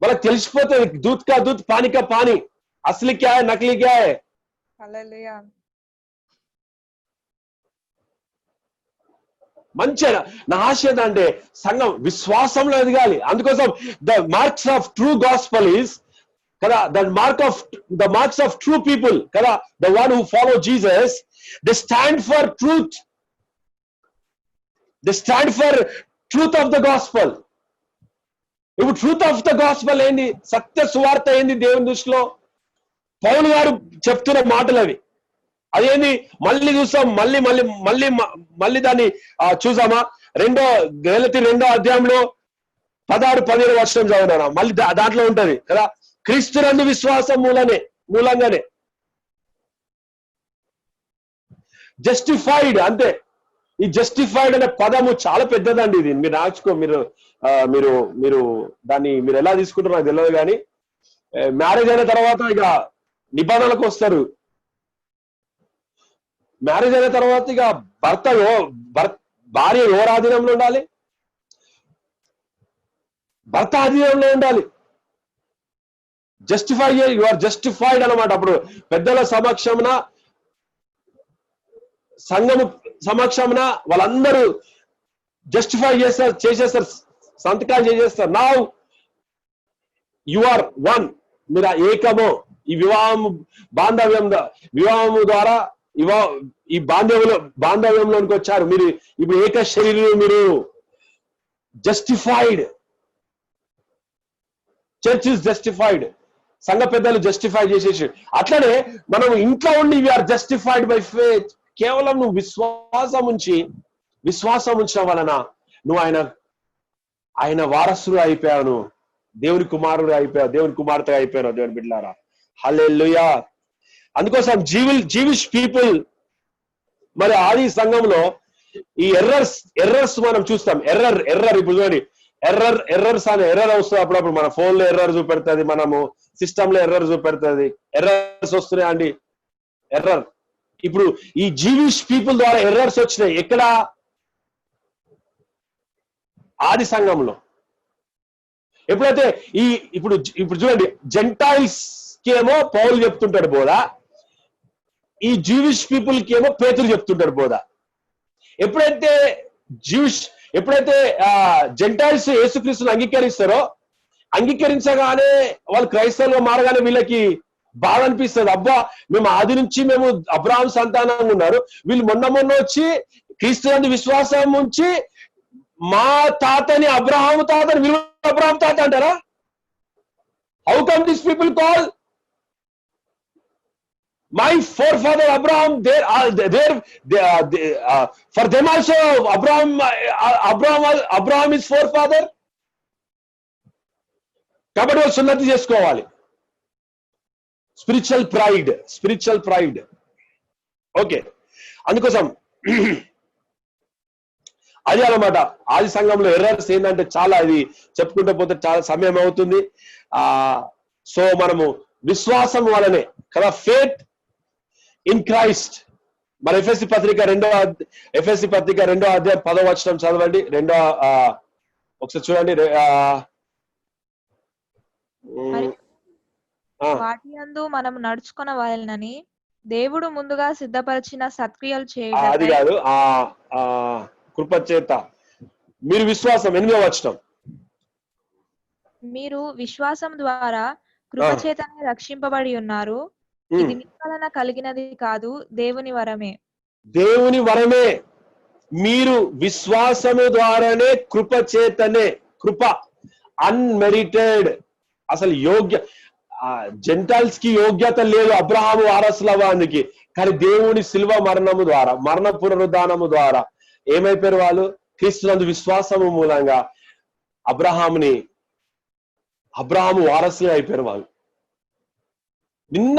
వాళ్ళకి తెలిసిపోతే దూత్ కా దూత్ పానీ కా పానీ, అసలు క్యా హై నకిలీ క్యా హై. హల్లెలూయా. మంచిగా నా ఆశ ఏంటంటే సంఘం విశ్వాసంలో ఎదగాలి. అందుకోసం the marks of true gospel is కదా, the marks of true people కదా, the one who follow Jesus, they stand for truth. They stand for truth of the gospel. ఇప్పుడు ట్రూత్ ఆఫ్ ద గాస్పల్ ఏంది? సత్య సువార్త ఏంది దేవుని దృష్టిలో? పౌలు గారు చెప్తున్న మాటలు అవి. అదేంది? మళ్ళీ చూసాం, మళ్ళీ దాన్ని చూసామా? గలతీ 2వ అధ్యాయంలో 16-17 వచనం చదివినా, మళ్ళీ దాంట్లో ఉంటది కదా, క్రీస్తునందు విశ్వాసం మూలంగానే జస్టిఫైడ్. అంతే. ఈ జస్టిఫైడ్ అనే పదము చాలా పెద్దదండి. ఇది మీరు రాసుకో, మీరు దాన్ని మీరు ఎలా తీసుకుంటారో నాకు తెలియదు. కానీ మ్యారేజ్ అయిన తర్వాత ఇక నిబంధనలకు వస్తారు. మ్యారేజ్ అయిన తర్వాత ఇక భార్య ఎవరు ఆధీనంలో ఉండాలి? భర్త ఆధీనంలో ఉండాలి. యు ఆర్ జస్టిఫైడ్ అన్నమాట. అప్పుడు పెద్దల సమక్షమున, సంఘము సమక్షమున వాళ్ళందరూ జస్టిఫై చేసేస్తారు, సంతకాలు చేసేస్తారు. నౌ యు ఆర్ వన్, మీరు ఏకము. ఈ వివాహము ద్వారా ఈ బాంధవ్యంలోనికి వచ్చారు. మీరు ఇప్పుడు ఏక శరీరం, మీరు జస్టిఫైడ్. Church is justified. సంఘ పెద్దలు జస్టిఫై చేసేసి, అట్లనే మనం ఇంట్లో ఉండి వీఆర్ జస్టిఫైడ్ బై ఫెయిత్. కేవలం నువ్వు విశ్వాసం ఉంచడం వలన నువ్వు ఆయన వారసుడు అయిపోయావు, దేవుని కుమారుడు అయిపోయావు, దేవుని కుమార్తె అయిపోయావు. దేవుని బిడ్డలారా, హల్లెలూయా. అందుకోసం జీవిష్ పీపుల్, మరి ఆది సంఘంలో ఈ ఎర్రర్స్ మనం చూస్తాం. ఎర్రర్ ఇప్పుడు చూడండి, ఎర్రర్స్ అనే ఎర్రర్ వస్తుంది అప్పుడప్పుడు. మన ఫోన్ లో ఎర్రర్ చూపెడుతుంది, మనము సిస్టమ్ లో ఎర్రర్ చూపెడుతుంది. ఎర్రర్స్ వస్తున్నాయి అండి, ఎర్రర్. ఇప్పుడు ఈ జీవిష్ పీపుల్ ద్వారా ఎర్రర్స్ వచ్చినాయి. ఎక్కడ? ఆది సంఘంలో. ఎప్పుడైతే ఇప్పుడు చూడండి, జెంటైల్స్ కి ఏమో పౌలు చెప్తుంటాడు బోధ, ఈ జీవిష్ పీపుల్ కి ఏమో పేతురు చెప్తుంటాడు బోధ. ఎప్పుడైతే జెంటైల్స్ యేసుక్రీస్తుని అంగీకరించగానే వాళ్ళు క్రైస్తవులుగా మారగానే వీళ్ళకి బాధ అనిపిస్తుంది. అబ్బా, మేము ఆది నుంచి మేము అబ్రాహాం సంతానంగా ఉన్నారు, వీళ్ళు మొన్న వచ్చి క్రీస్తు నందు విశ్వాసం ఉంచి మా తాతని అబ్రాహాము తాతని వీళ్ళు అబ్రాహాం తాత అంటారా? How come this people call my forefather Abraham? For them also Abraham is forefather. కాబట్టి వాళ్ళు సున్నతి చేసుకోవాలి. Spiritual pride. ఓకే, అందుకోసం అది అన్నమాట. ఆది సంఘంలో ఎర్రర్స్ ఏంటంటే చాలా, ఇది చెప్పుకుంటూ పోతే చాలా సమయం అవుతుంది. సో మనము విశ్వాసం వలనే కదా, ఫేత్ ఇన్ క్రైస్ట్. మన ఎఫ్ఎస్సి పత్రిక 2వ అధ్యాయం 10వ వచనం చదవండి. ఒకసారి చూడండి. వాటి యందు మనం నడుచుకొనవలెనని దేవుడు ముందుగా సిద్ధపరిచిన సత్క్రియలు అది చేయుటకై. కాదు, కృపచేత మీరు విశ్వాసం. 8వ వచనం. మీరు విశ్వాసం ద్వారా కృపచేతనే రక్షింపబడి ఉన్నారు. ఇది మీ వలన కలిగినది కాదు, దేవుని వరమే. దేవుని వరమే. మీరు విశ్వాసము ద్వారానే, కృపచేతనే. కృప అన్మెరిటెడ్. అసలు జెంటైల్స్ కి యోగ్యత లేదు అబ్రహాము వారసులవానికి, కానీ దేవుని శిల్వ మరణము ద్వారా, మరణ పునరుద్ధానము ద్వారా ఏమైపోయారు వాళ్ళు? క్రీస్తునందు విశ్వాసము మూలంగా అబ్రహాము వారసులు అయిపోయారు వాళ్ళు. మొన్న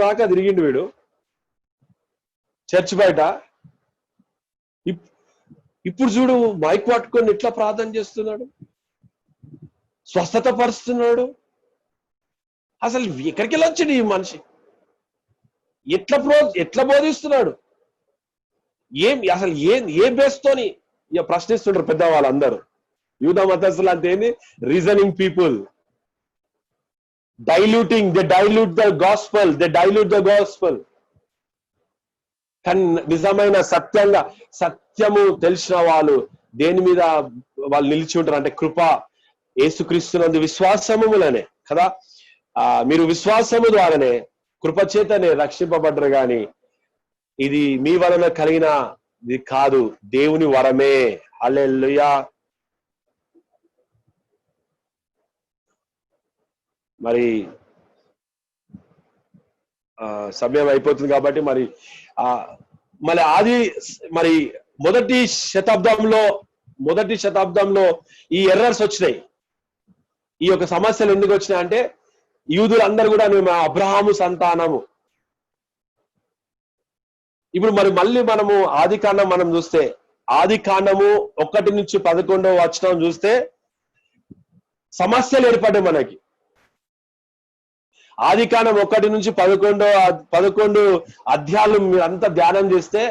దాకా తిరిగిండు వీడు చర్చ్ బయట. ఇప్పుడు చూడు, మైక్ పట్టుకొని ఎట్లా ప్రార్థన చేస్తున్నాడు, స్వస్థత పరుస్తున్నాడు. అసలు ఎక్కడికి వెళ్ళొచ్చాడు ఈ మనిషి? ఎట్లా బోధిస్తున్నాడు? అసలు ఏ బేస్తోని ఇక ప్రశ్నిస్తుంటారు పెద్దవాళ్ళందరూ. యూద మతస్థులు అంటే ఏంది? Reasoning people. they dilute the gospel. కానీ నిజమైన సత్యము తెలిసిన వాళ్ళు దేని మీద వాళ్ళు నిలిచి ఉంటారు అంటే కృప, యేసుక్రీస్తునందు విశ్వాసము వలనే కదా. మీరు విశ్వాసము ద్వారానే, కృపచేతనే రక్షింపబడ్డరు, గాని ఇది మీ వలన కలిగినది కాదు, దేవుని వరమే. హల్లెలూయా. మరి సమయం అయిపోతుంది కాబట్టి మరి మొదటి శతాబ్దంలో ఈ ఎర్రర్స్ వచ్చినాయి. ఈ యొక్క సమస్యలు ఎందుకు వచ్చినాయి అంటే, యూదులందరూ కూడా మేము అబ్రహాము సంతానము. ఇప్పుడు మళ్ళీ మనము ఆది కాండం మనం చూస్తే, ఆది కాండము 1 నుంచి 11వ వచనం చూస్తే సమస్యలు ఏర్పడ్డాయి మనకి. ఆది కాండం 1 నుంచి 11 అధ్యాయాలు మీరు అంతా ధ్యానం చేస్తే,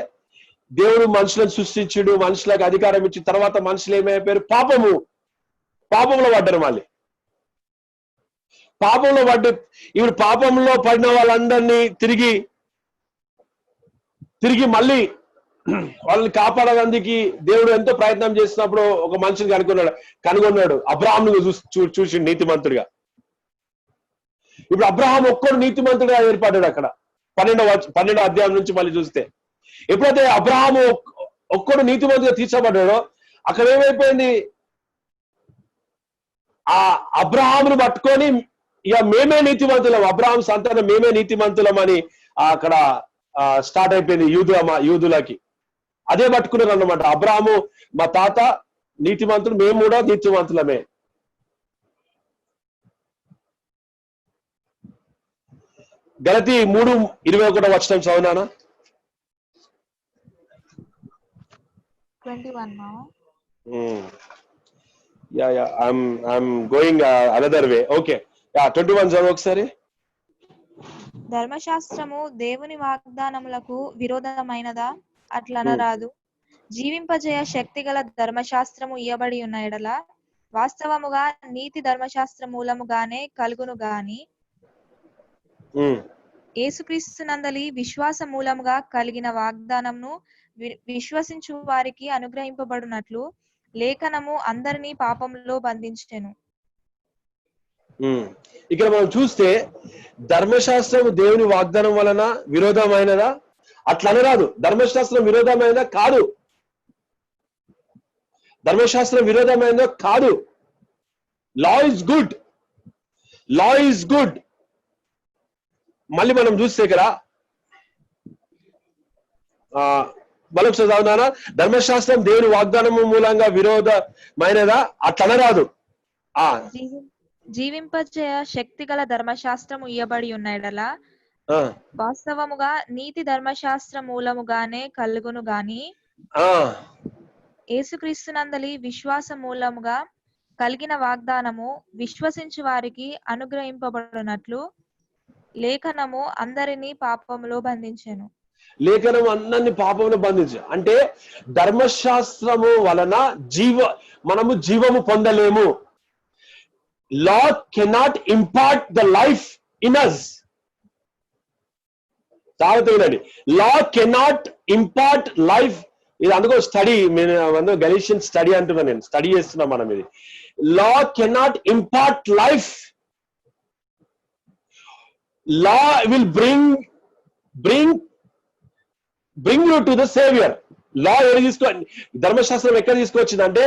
దేవుడు మనుషులను సృష్టించుడు, మనుషులకు అధికారం ఇచ్చిన తర్వాత మనుషులు ఏమైపోయారు? పాపంలో పడ్డారు. మళ్ళీ పాపంలో ఇప్పుడు పాపంలో పడిన వాళ్ళందరినీ తిరిగి మళ్ళీ వాళ్ళని కాపాడడానికి దేవుడు ఎంతో ప్రయత్నం చేసినప్పుడు ఒక మనిషిని కనుగొన్నాడు. అబ్రహాంను చూసి నీతిమంతుడిగా. ఇప్పుడు అబ్రహాం ఒక్కడు నీతిమంతుడిగా ఏర్పడ్డాడు. అక్కడ 12వ అధ్యాయం నుంచి మళ్ళీ చూస్తే ఎప్పుడైతే అబ్రహాము ఒక్కడు నీతిమంతుడిగా తీర్చబడ్డాడో అక్కడ ఏమైపోయింది, ఆ అబ్రహామును పట్టుకొని ఇక మేమే నీతిమంతులం, అబ్రహాం సంతానం మేమే నీతిమంతులం అని అక్కడ స్టార్ట్ అయిపోయింది యూదులకి. అదే పట్టుకున్నారు అన్నమాట. అబ్రహాము మా తాత నీతిమంతుడు, మేము కూడా నీతిమంతులమే. గలతీ 3:21 చదువునానా? 21. Yeah, I'm going another way. Okay. 21 చదువు ఒకసారి. ధర్మశాస్త్రము దేవుని వాగ్దానములకు విరోధమైనదా? అట్లనరాదు. జీవింపజేయ శక్తి గల ధర్మశాస్త్రము ఇయ్యబడి ఉన్న ఎడల వాస్తవముగా నీతి ధర్మశాస్త్ర మూలముగానే కలుగును గాని యేసుక్రీస్తునందలి విశ్వాస మూలముగా కలిగిన వాగ్దానమును విశ్వసించు వారికి అనుగ్రహింపబడినట్లు లేఖనము అందరినీ పాపంలో బంధించెను. ఇక్కడ మనం చూస్తే ధర్మశాస్త్రం దేవుని వాగ్దానం వలన విరోధమైనదా? అట్లనరాదు. ధర్మశాస్త్రం విరోధమైనదా? కాదు. ధర్మశాస్త్రం విరోధమైనదో కాదు. Law is good, law is good. మళ్ళీ మనం చూస్తే ఇక్కడ మరొకసారి చదువునానా? ధర్మశాస్త్రం దేవుని వాగ్దానము మూలంగా విరోధమైనదా? అట్లనరాదు. జీవింపజేయ శక్తి గల ధర్మశాస్త్రము ఇయ్యబడి ఉన్న ఎడల వాస్తవముగా నీతి ధర్మశాస్త్ర మూలముగానే కలుగును గాని యేసుక్రీస్తునందలి విశ్వాస మూలముగా కలిగిన వాగ్దానము విశ్వసించు వారికి అనుగ్రహింపబడినట్లు లేఖనము అందరినీ పాపములో బంధించెను. లేఖనం అందరినీ పాపములో బంధించు అంటే ధర్మశాస్త్రము వలన మనము జీవము పొందలేము. Law cannot impart the life in us. చాలానండి. Law cannot impart life. ఇది అందుకో స్టడీ, నేను గలీషియన్ స్టడీ అంటున్నా, నేను స్టడీ చేస్తున్నా మనం. ఇది Law cannot impart life. Law will bring you to the Savior. Law ధర్మశాస్త్రం ఎక్కడ తీసుకొచ్చిందంటే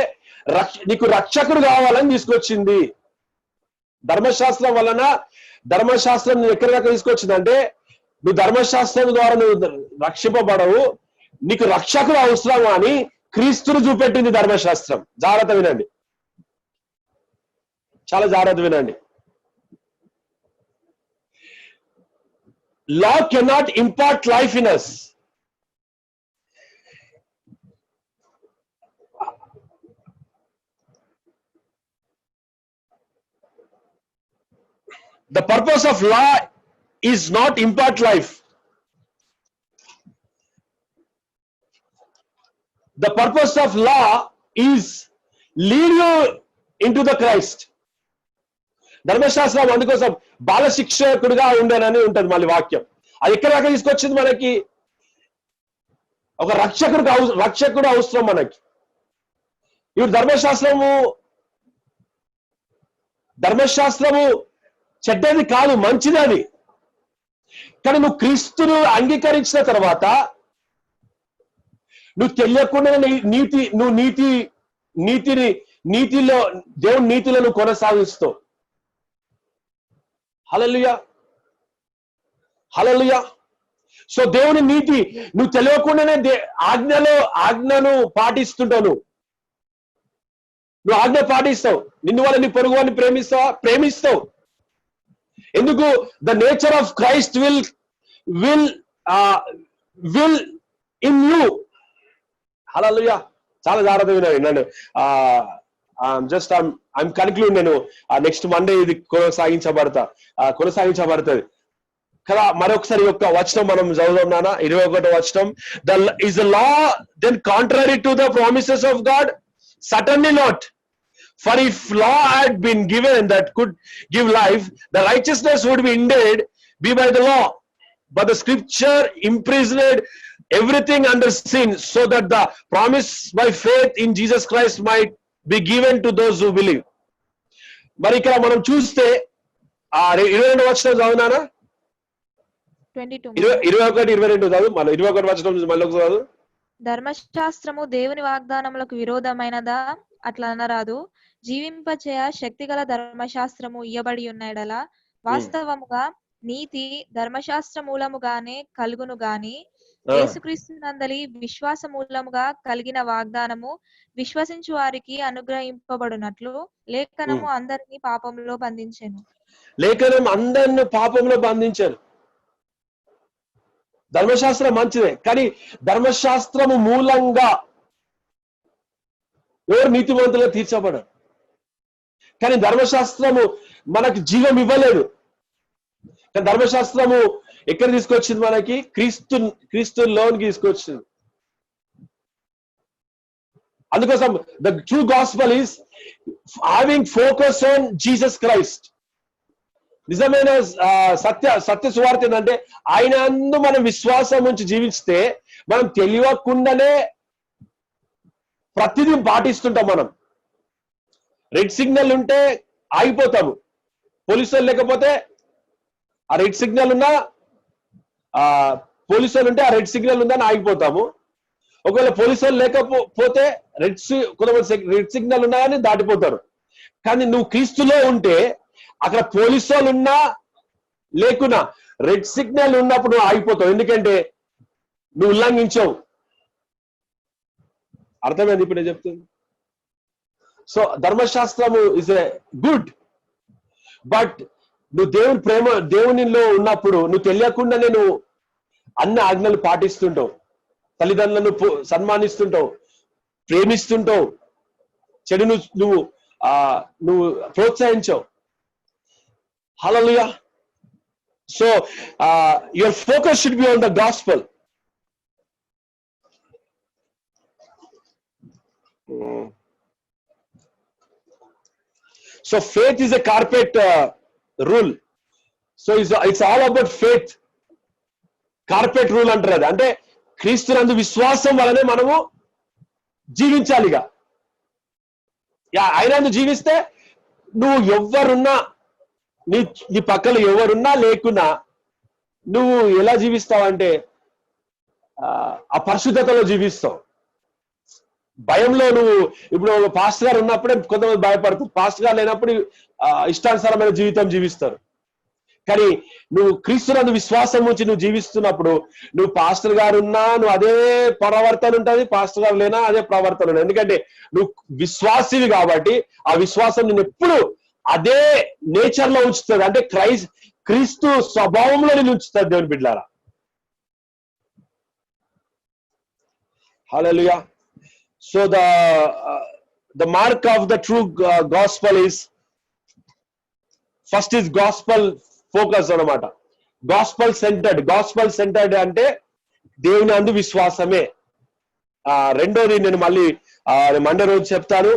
నీకు రక్షకుడు కావాలని తీసుకొచ్చింది. ధర్మశాస్త్రం వలన ధర్మశాస్త్రం ఎక్కడి దాకా తీసుకొచ్చిందంటే నువ్వు ధర్మశాస్త్రం ద్వారా నువ్వు రక్షింపబడవు, నీకు రక్షకుడు అవసరం అని క్రీస్తును చూపెట్టింది ధర్మశాస్త్రం. జాగ్రత్త వినండి, చాలా జాగ్రత్త వినండి. Law cannot impart life in us. The purpose of law is not impart life. The purpose of law is lead you into the Christ. ధర్మశాస్త్రం అందుకోసం బాలశిక్షకుడిగా ఉండనని ఉంటది మళ్ళీ వాక్యం. అది ఎక్కడ దాకా తీసుకొచ్చింది? మనకి ఒక రక్షకుడు అవసరం మనకి. ఇప్పుడు ధర్మశాస్త్రము చెడ్డది కాదు, మంచిది అది. కానీ నువ్వు క్రీస్తును అంగీకరించిన తర్వాత నువ్వు తెలియకుండా నీతిలో దేవుని నీతిలో నువ్వు కొనసాగిస్తావు. హల్లెలూయా, హల్లెలూయా. సో దేవుని నీతి నువ్వు తెలియకుండానే ఆజ్ఞను పాటిస్తుంటావు. నువ్వు ఆజ్ఞ పాటిస్తావు. నిన్ను వల్ల నీ పొరుగు వారిని ప్రేమిస్తావు. ఎందుకు? The nature of Christ will in you. Hallelujah. చాలా జాగ్రత్తగా వినండి. I'm conclude. నేను నెక్స్ట్ మండే ఇది కొనసాగించబడుతుంది కదా. మరొకసారి యొక్క వచనం మనం చదువుదాం నాన్న. 21వ వచనం. Is the law then contrary to the promises of God? Certainly not. For if law had been given that could give life, the righteousness would be indeed be by the law. But the scripture imprisoned everything under sin, so that the promise by faith in Jesus Christ might be given to those who believe. మరి ఇక్కడ మనం చూస్తే 22 వచనం చదువునానా? 22. 21, 22 చదువు. మళ్ళీ 21 వచనం మళ్ళీ ఒకసారి చదువు. ధర్మశాస్త్రము దేవుని వాగ్దానములకు విరోధమైనదా? అట్లా అనరాదు. జీవింపచేయ శక్తిగల ధర్మశాస్త్రము ఇయ్యబడి ఉన్న ఎడల వాస్తవముగా నీతి ధర్మశాస్త్ర మూలముగానే కలుగును గాని యేసుక్రీస్తు నందలి విశ్వాస మూలముగా కలిగిన వాగ్దానము విశ్వసించు వారికి అనుగ్రహింపబడినట్లు లేఖనము అందరినీ పాపంలో బంధించెను. లేఖనం అందరిని పాపంలో బంధించారు. ధర్మశాస్త్రం మంచిదే, కానీ ధర్మశాస్త్రము మూలంగా ఎవరు నీతిమంతులుగా తీర్చబడరు. కానీ ధర్మశాస్త్రము మనకు జీవం ఇవ్వలేదు. కానీ ధర్మశాస్త్రము ఎక్కడ తీసుకొచ్చింది? మనకి క్రీస్తులోనికి తీసుకొచ్చింది. అందుకోసం the true gospel is having focus on Jesus Christ. నిజమైన సత్య సువార్త ఏంటంటే ఆయన అందు మనం విశ్వాసం ఉంచి జీవిస్తే మనం తెలియకుండానే ప్రతిదీ పాటిస్తుంటాం. మనం రెడ్ సిగ్నల్ ఉంటే ఆగిపోతాము. పోలీసులు లేకపోతే ఆ రెడ్ సిగ్నల్ ఉన్నా పోలీసులు ఉంటే ఆ రెడ్ సిగ్నల్ ఉందని ఆగిపోతాము. ఒకవేళ పోలీసులు లేకపోతే కొంతమంది రెడ్ సిగ్నల్ ఉన్నా కానీ దాటిపోతారు. కానీ నువ్వు క్రీస్తులో ఉంటే అక్కడ పోలీసు వాళ్ళు ఉన్నా లేకున్నా రెడ్ సిగ్నల్ ఉన్నప్పుడు నువ్వు ఆగిపోతావు. ఎందుకంటే నువ్వు ఉల్లంఘించావు. అర్థమైంది ఇప్పుడు నేను చెప్తుంది? సో ధర్మశాస్త్రము ఇస్ ఏ గుడ్, బట్ నువ్వు దేవునిలో ఉన్నప్పుడు నువ్వు తెలియకుండానే నువ్వు అన్ని ఆజ్ఞలు పాటిస్తుంటావు, తల్లిదండ్రులను సన్మానిస్తుంటావు, ప్రేమిస్తుంటావు, చెడును నువ్వు ప్రోత్సహించావు. Hallelujah. So your focus should be on the gospel. So faith is a carpet rule. So it's all about faith. Carpet rule అంటారు. అది అంటే క్రీస్తునందు విశ్వాసం వలనే మనము జీవించాలిగా. ఆయనందు జీవిస్తే నువ్వు ఎవరున్నా నీ పక్కన ఎవరున్నా లేకున్నా నువ్వు ఎలా జీవిస్తావంటే ఆ పరిశుద్ధతలో జీవిస్తావు. భయంలో నువ్వు ఇప్పుడు పాస్టర్ గారు ఉన్నప్పుడే కొంతమంది భయపడతారు, పాస్టర్ గారు లేనప్పుడు ఇష్టానుసారమైన జీవితం జీవిస్తారు. కానీ నువ్వు క్రీస్తునందు విశ్వాసం నుంచి నువ్వు జీవిస్తున్నప్పుడు నువ్వు పాస్టర్ గారు ఉన్నా నువ్వు అదే ప్రవర్తన ఉంటుంది, పాస్టర్ గారు లేనా అదే ప్రవర్తన ఉంటుంది. ఎందుకంటే నువ్వు విశ్వాసివి కాబట్టి ఆ విశ్వాసం నేను ఎప్పుడు అదే నేచర్ లో ఉంచుతుంది. అంటే క్రీస్తు స్వభావంలో నేను ఉంచుతుంది దేవుని బిడ్డలారా. Hallelujah. So the mark of the true gospel is first is gospel focus అన్నమాట. గాస్పల్ సెంటర్డ్ అంటే దేవుని అందు విశ్వాసమే. రెండోది నేను మళ్ళీ మండే రోజు చెప్తాను.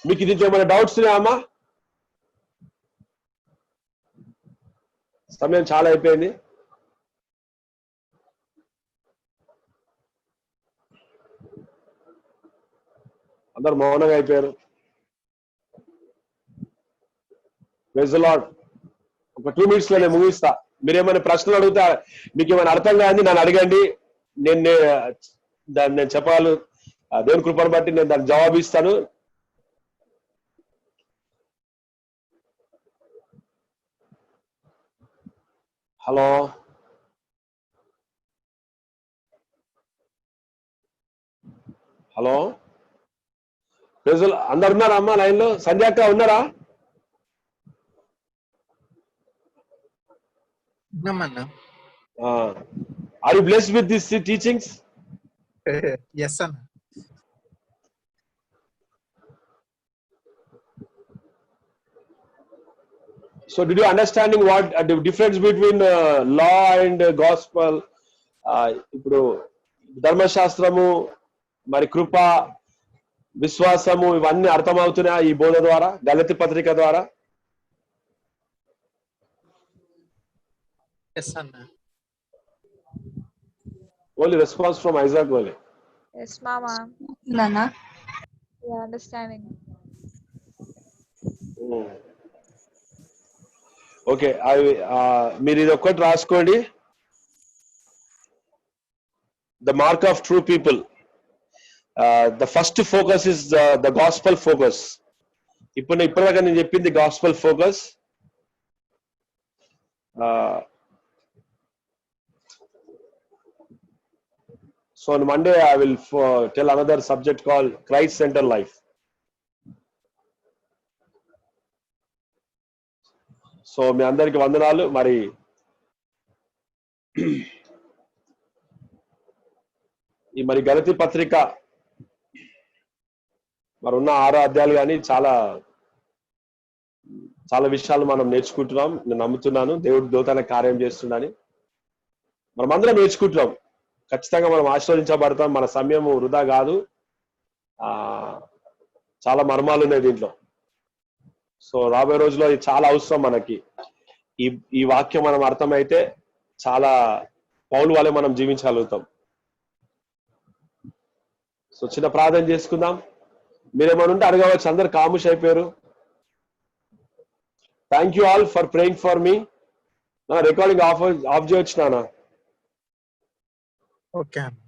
మీకు ఇది ఏమైనా డౌట్స్ ఉన్నాయమ్మా? సమయం చాలా అయిపోయింది. అందరు మౌనంగా అయిపోయారు. Praise the Lord. ఒక 2 minutes లో నేను ముగిస్తా. మీరు ఏమైనా ప్రశ్నలు అడుగుతా, మీకు ఏమైనా అర్థం కాదు నన్ను అడగండి. నేను చెప్పాలి, దేవుని కృపను బట్టి నేను దానికి జవాబు ఇస్తాను. హలో, హలో, అందరు ఉన్నారా అమ్మా లైన్ లో? సంధ్యాక్క ఉన్నారా? Are you blessed with these teachings? Yes, sir. So did you understanding what the difference between law and gospel? ఇప్పుడు ధర్మశాస్త్రము మరి కృప విశ్వాసము ఇవన్నీ అర్థమవుతున్నాయా ఈ బోధ ద్వారా, గలతీ పత్రిక ద్వారా? ఎస్ అన్న. Only response from Isaac only. Yes మామా, నానా అండర్స్టాండింగ్. ఓకే, మీరు ఇది ఒక్కటి రాసుకోండి. The mark of true people, the first focus is the gospel focus. ఇప్పటిదాకా నేను చెప్పింది gospel focus. So on Monday I will tell another subject called Christ Center Life. So మీ అందరికి వందనాలు. మరి ఈ గలతీ పత్రిక మరి ఉన్న 6 అధ్యాయాలు కానీ చాలా చాలా విషయాలు మనం నేర్చుకుంటున్నాం. నేను నమ్ముతున్నాను దేవుడు దూతన కార్యం చేస్తున్నాడని. మనం అందరం నేర్చుకుంటున్నాం. ఖచ్చితంగా మనం ఆశీర్వదించబడతాం. మన సమయం వృధా కాదు. చాలా మర్మాలు ఉన్నాయి దీంట్లో. సో రాబోయే రోజుల్లో ఇది చాలా అవసరం మనకి. ఈ వాక్యం మనం అర్థమైతే చాలా పౌలు వలె మనం జీవించగలుగుతాం. సో చిన్న ప్రార్థన చేసుకుందాం. మీరేమన్నా ఉంటే అడగవచ్చు. అందరు కాముష్ అయిపోయారు. Thank you all for praying for me. Recording of చేయొచ్చు నానా? ఓకే అన్న.